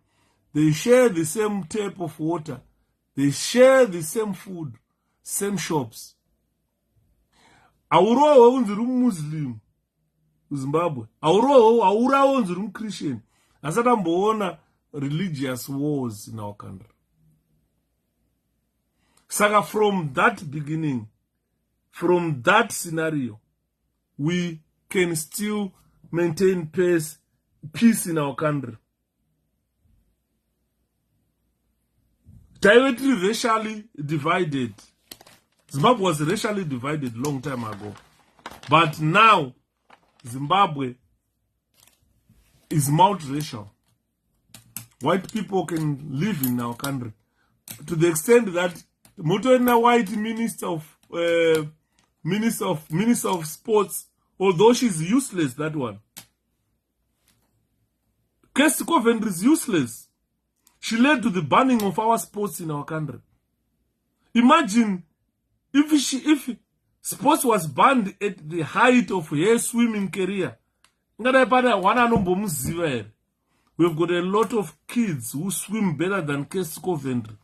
they share the same tap of water, they share the same food, same shops. Auroho unziri Muslim Zimbabwe, auroho aurawo unziri Christian. Asatamboona religious wars in our country. Saka, from that beginning, from that scenario, we can still maintain peace in our country. Directly racially divided. Zimbabwe was racially divided long time ago. But now, Zimbabwe is multiracial. White people can live in our country. To the extent that Mutona White Minister of Sports, although she's useless, that one. 𝗕𝗲𝗃𝗏 is useless. She led to the banning of our sports in our country. Imagine if sports was banned at the height of her swimming career. We've got a lot of kids who swim better than 𝗕𝗲𝗃𝗏.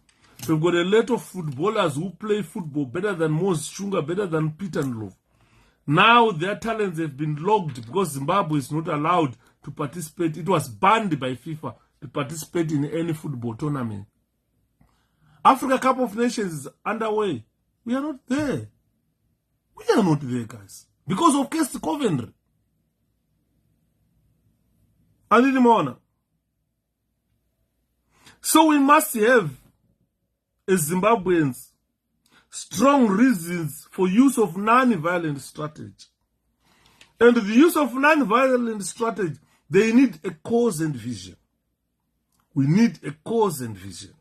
We've got a lot of footballers who play football better than 𝗧𝗵𝗲𝗃𝗏, better than Peter Ndlovu. Now their talents have been logged because Zimbabwe is not allowed to participate. It was banned by FIFA to participate in any football tournament. Africa Cup of Nations is underway. We are not there. We are not there, guys. Because of 𝗕𝗲𝗃𝗏. Andini. So we must have, as Zimbabweans, strong reasons for use of non-violent strategy. And the use of non-violent strategy, they need a cause and vision. We need a cause and vision.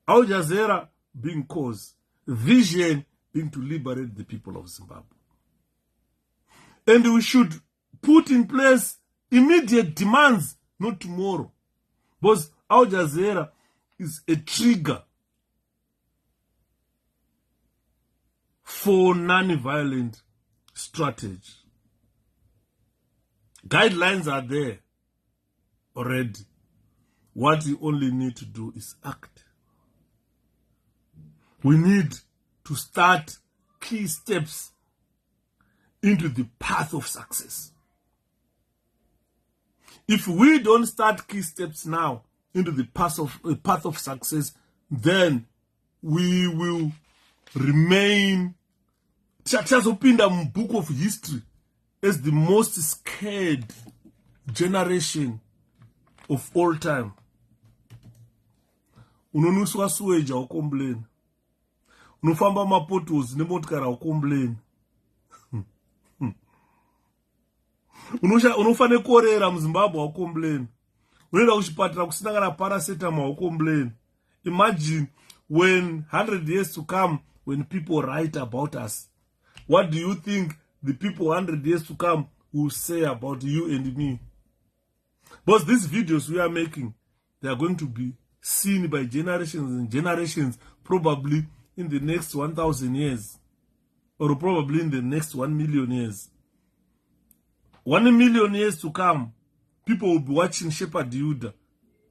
Our Jazeera being cause, vision being to liberate the people of Zimbabwe. And we should put in place immediate demands, not tomorrow. Because our Jazeera is a trigger for non-violent strategy. Guidelines are there already. What we only need to do is act. We need to start key steps into the path of success. If we don't start key steps now into the path of success, then we will remain tichazopinda mubook of history as the most scared generation of all time. Unonuswa sueja ukombleni. Unofamba mapotos nemotkara ukombleni. Unofane korera muZimbabwe ukombleni. Unoenda kuchipatara kusina paracetamol ukombleni. Imagine when 100 years to come, when people write about us, what do you think the people 100 years to come will say about you and me? But these videos we are making, they are going to be seen by generations and generations, probably in the next 1,000 years, or probably in the next 1 million years. 1 million years to come, people will be watching 𝗕𝗵𝗲𝗃𝗏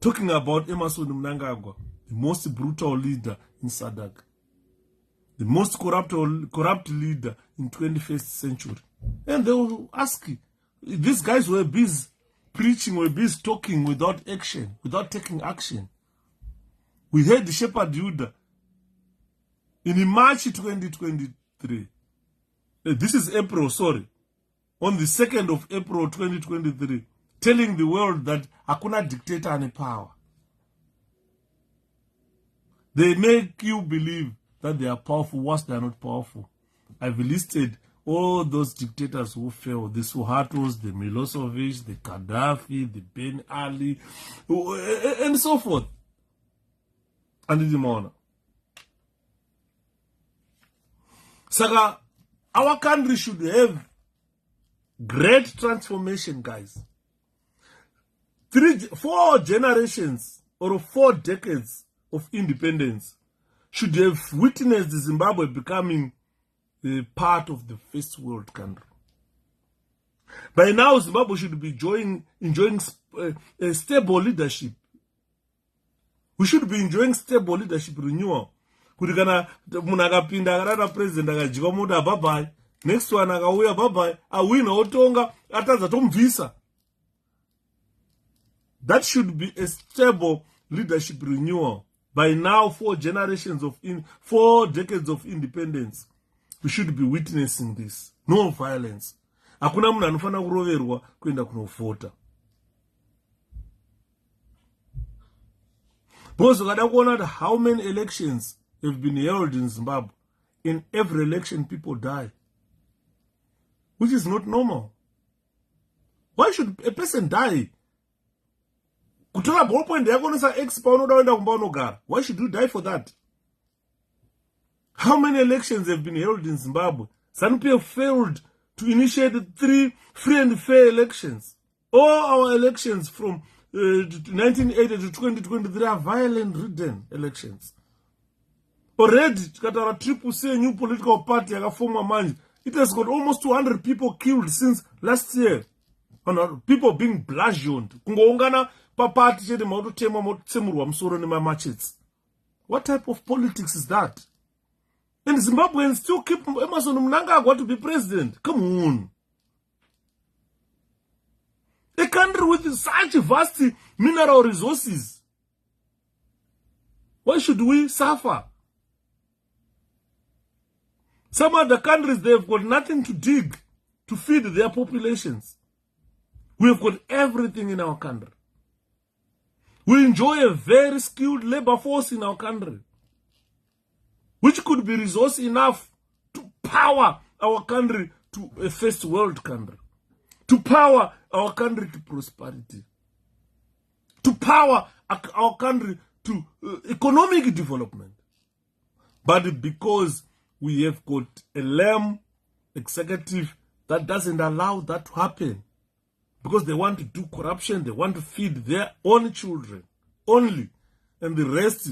talking about Emmerson Mnangagwa, the most brutal leader in SADC, the most corrupt leader in 21st century. And they will ask you, these guys were busy preaching, were busy talking without action, without taking action. We heard 𝗕𝗵𝗲𝗃𝗏 in March 2023. This is April, sorry. On the 2nd of April 2023, telling the world that hakuna dictator ane power. They make you believe that they are powerful whilst they are not powerful. I've listed all those dictators who fell, the Suhartos, the Milosevic, the Gaddafi, the Ben Ali, and so forth. And in the morning. Saka, our country should have great transformation, guys. 4 generations or 4 decades of independence should have witnessed Zimbabwe becoming a part of the first world country. By now, Zimbabwe should be enjoying stable leadership. We should be enjoying stable leadership renewal. Kuti kana munhu akapinda akarara president akajika muti abhabhai, next one akauya abhabhai, awina otonga atadza tomubvisa. That should be a stable leadership renewal. By now, 4 decades of independence, we should be witnessing this. No violence. Hakuna munhu anofana kuroverwa kuenda kunovhota. Because ukada kuona how many elections have been held in Zimbabwe, in every election people die, which is not normal. Why should a person die? Kutora ballpoint yakonesa X paunoda wenda kumba unogara. Why should you die for that? How many elections have been held in Zimbabwe? ZANU-PF failed to initiate 3 free and fair elections. All our elections from 1980 to 2023 are violent-ridden elections. Already, Katara 𝗕𝗲𝗹𝗶, new political party, it has got almost 200 people killed since last year. People being bludgeoned. What type of politics is that? And Zimbabweans still keep Emmerson Mnangagwa to be president. Come on. A country with such vast mineral resources. Why should we suffer? Some other countries, they've got nothing to dig to feed their populations. We've got everything in our country. We enjoy a very skilled labor force in our country, which could be resource enough to power our country to a first world country, to power our country to prosperity, to power our country to economic development. But because we have got a lame executive that doesn't allow that to happen, because they want to do corruption, they want to feed their own children only, and the rest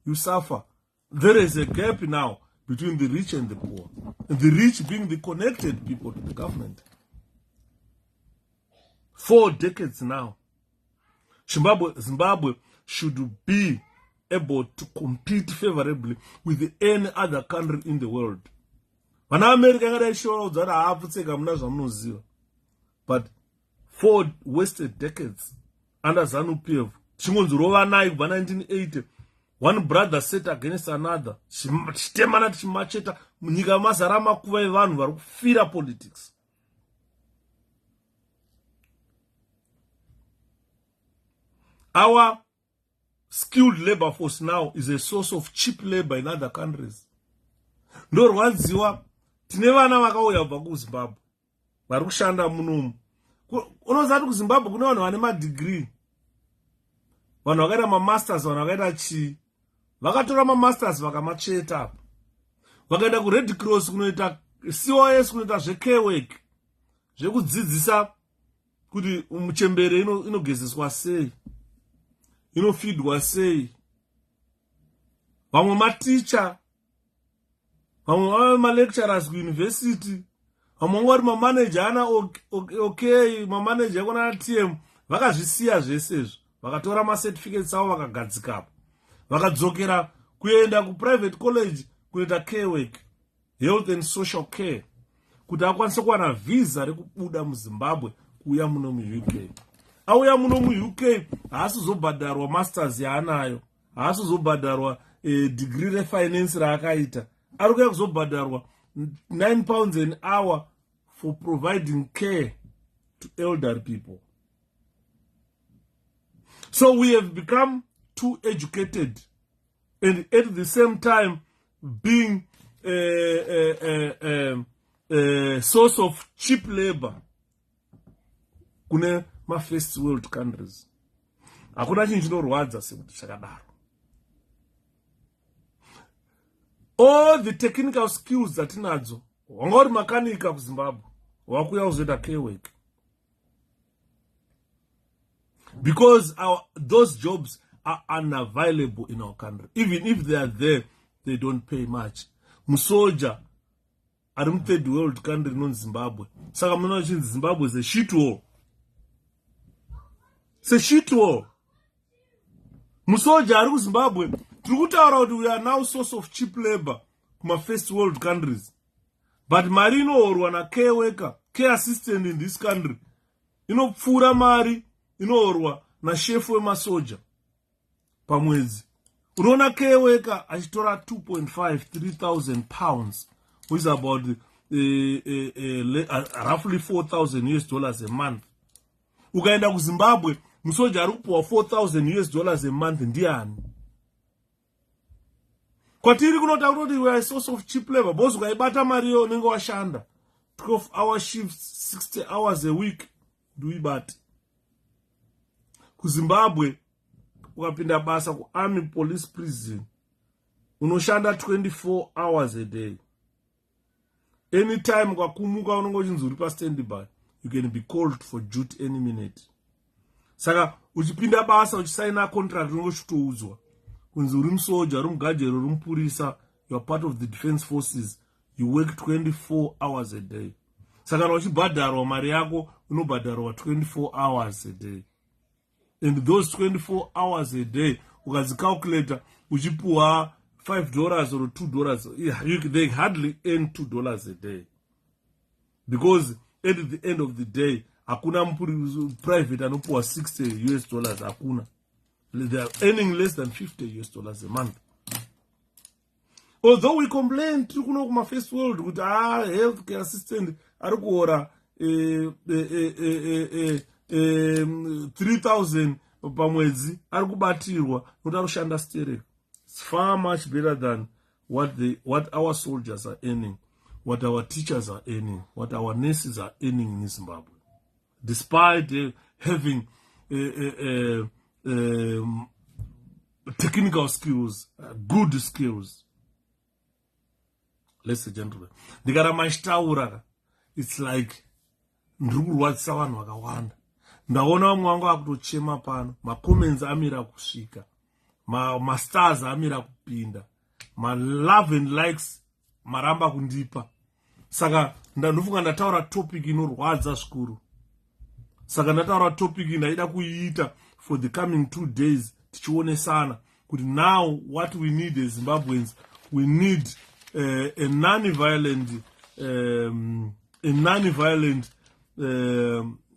you suffer. There is a gap now between the rich and the poor, and the rich being the connected people to the government. 4 decades now. Zimbabwe should be able to compete favorably with any other country in the world. But 4 wasted decades under ZANU-PF. 1980. One brother set against another. Politics. Our skilled labor force now is a source of cheap labor in other countries. Ndor wanziwa tine vana vakauya kubva kuZimbabwe vari kushanda munomu. Unoziva kuti kuZimbabwe kune vanhu vane madegree, vanhu vakaita mamasters, vanhu vakaita chii, vakatora mamasters vakamacheta apa, vakaenda kuRed Cross kunoita COS, kunoita zvecare work, zvekudzidzisa kuti muchembere inogezeswa sei, inofeedwa sei. Vamwe maticha, vamwe vave malecturers kuuniversity, vamwe vari mamanager ana okay, mamanager ekona TM, vakazvisiya zvesezvo, vakatora macertificates avo vakagadzikapo, vakadzokera kuenda kuprivate college kunoita care work, health and social care, kuti akwanise kuwana visa rekubuda muZimbabwe kuuya muno muUK. Auya muno muUK haasizobhadharwa masters yaanayo, haasizobhadharwa degree refinance raakaita, ari kuya kuzobhadharwa £9 an hour for providing care to elderly people. So we have become too educated, and at the same time being a source of cheap labor kune first world countries. Hakuna chinhu chinorwadza sekuti chakadaro. All the technical skills that tinadzo, wanga uri makanika kuZimbabwe, wakuya kuzoita care work. Because those jobs are unavailable in our country. Even if they are there, they don't pay much. Musoja ari third world country inonzi Zimbabwe. Saka munoona chinzi Zimbabwe is a shithole. It's a shithole. Musoja ari kuZimbabwe tiri kutaura kuti we are now source of cheap labor kuma first world countries. But mari inoorwa na care worker, care assistant in this country. Inopfura mari inoorwa na chef wemasoja pamwedzi. Unoona care worker achitora 2.5-3,000 pounds, which is about roughly $4,000 a month. Ukaenda kuZimbabwe, musoja ari kupuwa $4,000 a month ndiani? Kwatiri kunotaura kuti we are a source of cheap labor. Boss ukaibata mariyo unenge washanda 12-hour shifts, 60 hours a week ndoibata. KuZimbabwe ukapinda basa kuarmy police prison unoshanda 24 hours a day. Anytime kwakumuka unenge uchinzi uri pastandby, you can be called for duty any minute. Saka uchipinda basa uchisaina contract unenge uchitoudzwa kunzi uri musoja, uri mugajero, uri mupurisa, you are part of the defense forces, you work 24 hours a day. Saka kana uchibhadharwa mari yako unobhadharwa 24 hours a day. And those 24 hours a day ukazicalculator uchipuwa $5 or $2, they hardly earn $2 a day. Because at the end of the day, hakuna private anopuwa $60, hakuna. They are earning less than $50 a month. Although we complain to kuma first world with our healthcare assistant ari kuora 3,000 pamwedzi ari kubatirwa noda kushanda stereka. It's far much better than what our soldiers are earning, what our teachers are earning, what our nurses are earning in Zimbabwe. Despite having technical skills, good skills. Ladies and gentlemen, ndikara mashitaura, it's like ndirikurwadzisa vanhu vakawanda. Ndaona vamwe vangu vakutochema pano, macomments amira kusvika, mastars amira kupinda, love and likes maramba kundipa. Saka ndofunga ndataura topic inorwadza zvikuru. Saka ndataura topic ndaida kuiita for the coming 2 days tichionesana kuti now what we need as Zimbabweans, we need a non-violent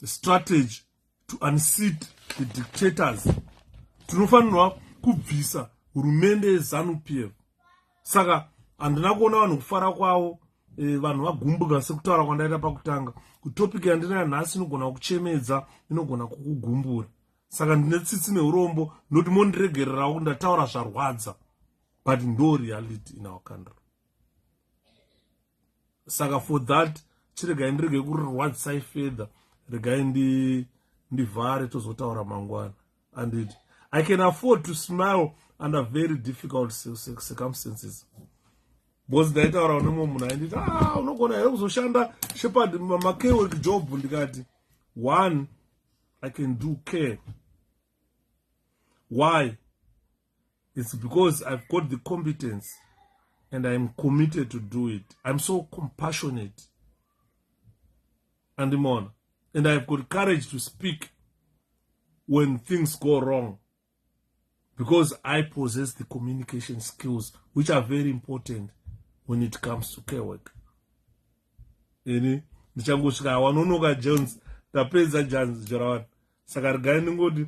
strategy to unseat the dictators. Tinofanirwa kubvisa hurumende yeZANU-PF. Saka handina kuona vanhu kufara kwavo, vanhu vagumbuka sekutaura kwandaita pakutanga. Kutopic yandinayo nhasi inogona kuchemedza, inogona kukugumbura. Saka ndine tsitsi neurombo noti mondiregererawo ndataura zvarwadza, but ndo reality in our country. Saka for that chiregai ndirege kurirwadzisai further, regai ndivhare tozotaura mangwana. And I can afford to smile under very difficult circumstances. Because ndaitaura nemwe munhu ainditi unogona here kuzoshanda shepherd make work job. Ndikati one, I can do care. Why? It's because I've got the competence and I'm committed to do it. I'm so compassionate and I've got courage to speak when things go wrong, because I possess the communication skills which are very important when it comes to care work. Ndichangosvika wanonoka Jones tapedza Jones Jorawan. Saka regai ndingoti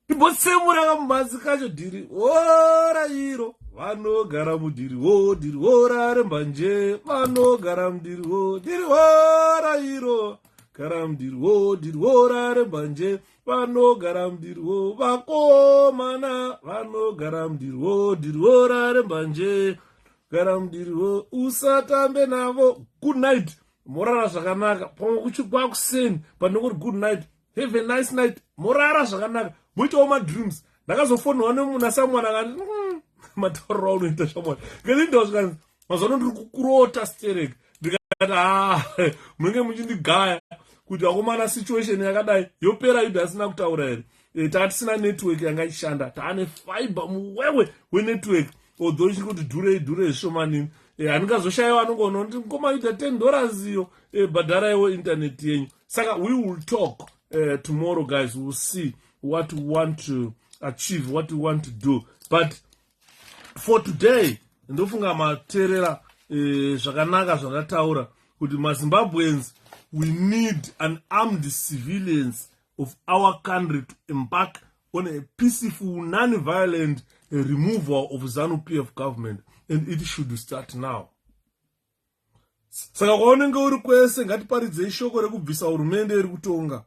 timbotsemura kamumhanzi kacho dhiri ora iro vanogara mudhiri dhiri ora rembanje vanogara mudhiri dhiri ora iro gara mudhiri dhiri ora rembanje vanogara mudhiri vakomana vanogara mudhiri dhiri ora rembanje gara mudhiri usatambe navo. Good night, morara zvakanaka. Pamwe kuchikwa kuseni pandingoti good night, have a nice night, morara zvakanaka, muitawo madreams. Ndakazofonwa nemunhu asamwana akati matauriro aunoita shamwari ngeni ndosvika mazuva ndiri kukurota stereka. Ndikati munenge muchindigaya kuti akomana situation yakadai yopera yuda asina kutaura here. Tatisina network yanga ishanda, taane fiber muwewe wenetwork, although ichiri kuti dhure zvishomanini. handingazoshayiwa anongoona kuti ngomaita $10 iyo bhadharaiwo internet yenyu. Saka we will talk tomorrow, guys. We'll see what we want to achieve, what we want to do. But for today, ndofunga materera zvakanaka zvandataura kuti maZimbabweans, we need unarmed civilians of our country to embark on a peaceful, non-violent removal of ZANU-PF government, and it should start now. Saka kwaunenge uri kwese, ngatiparidzei shoko rekubvisa hurumende iri kutonga.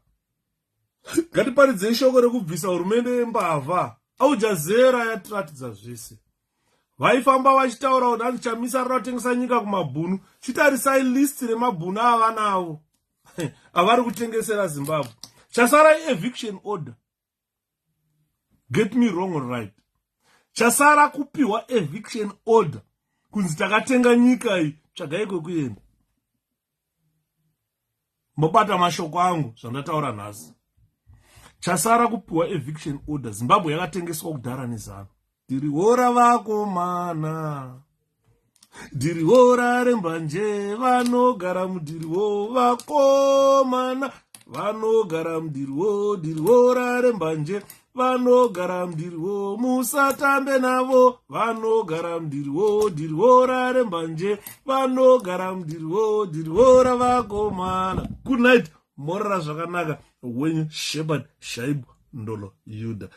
Ngatiparidzei shoko rekubvisa hurumende yembavha. Au Jazeera yatiratidza zvese. Vaifamba vachitaura kuti handichamisa kutengesa nyika kumabhunu. Chitarisai list remabhunu avanavo avari kutengesera Zimbabwe. Chasara eviction order. Get me wrong or right. Chasara kupiwa eviction order kunzi takatenga nyika iyi, tsvagai kwekuenda. Mobata mashoko angu zvandataura nhasi. Chasara kupiwa eviction order. Zimbabwe yakatengeswa kudhara neZANU. Ndiriwora vakomana, ndiriwora rembanje, vanogara mudhiriwo vakomana, vanogara mudhiriwo, ndiriwora rembanje, vanogara mudhiriwo, musatambe navo, vanogara mudhiriwo, ndiriwora rembanje, vanogara mudhiriwo, ndiriwora vakomana. Good night. Morara zvakanaka. 𝗕𝗲𝗶𝗃𝗃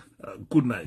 Good night.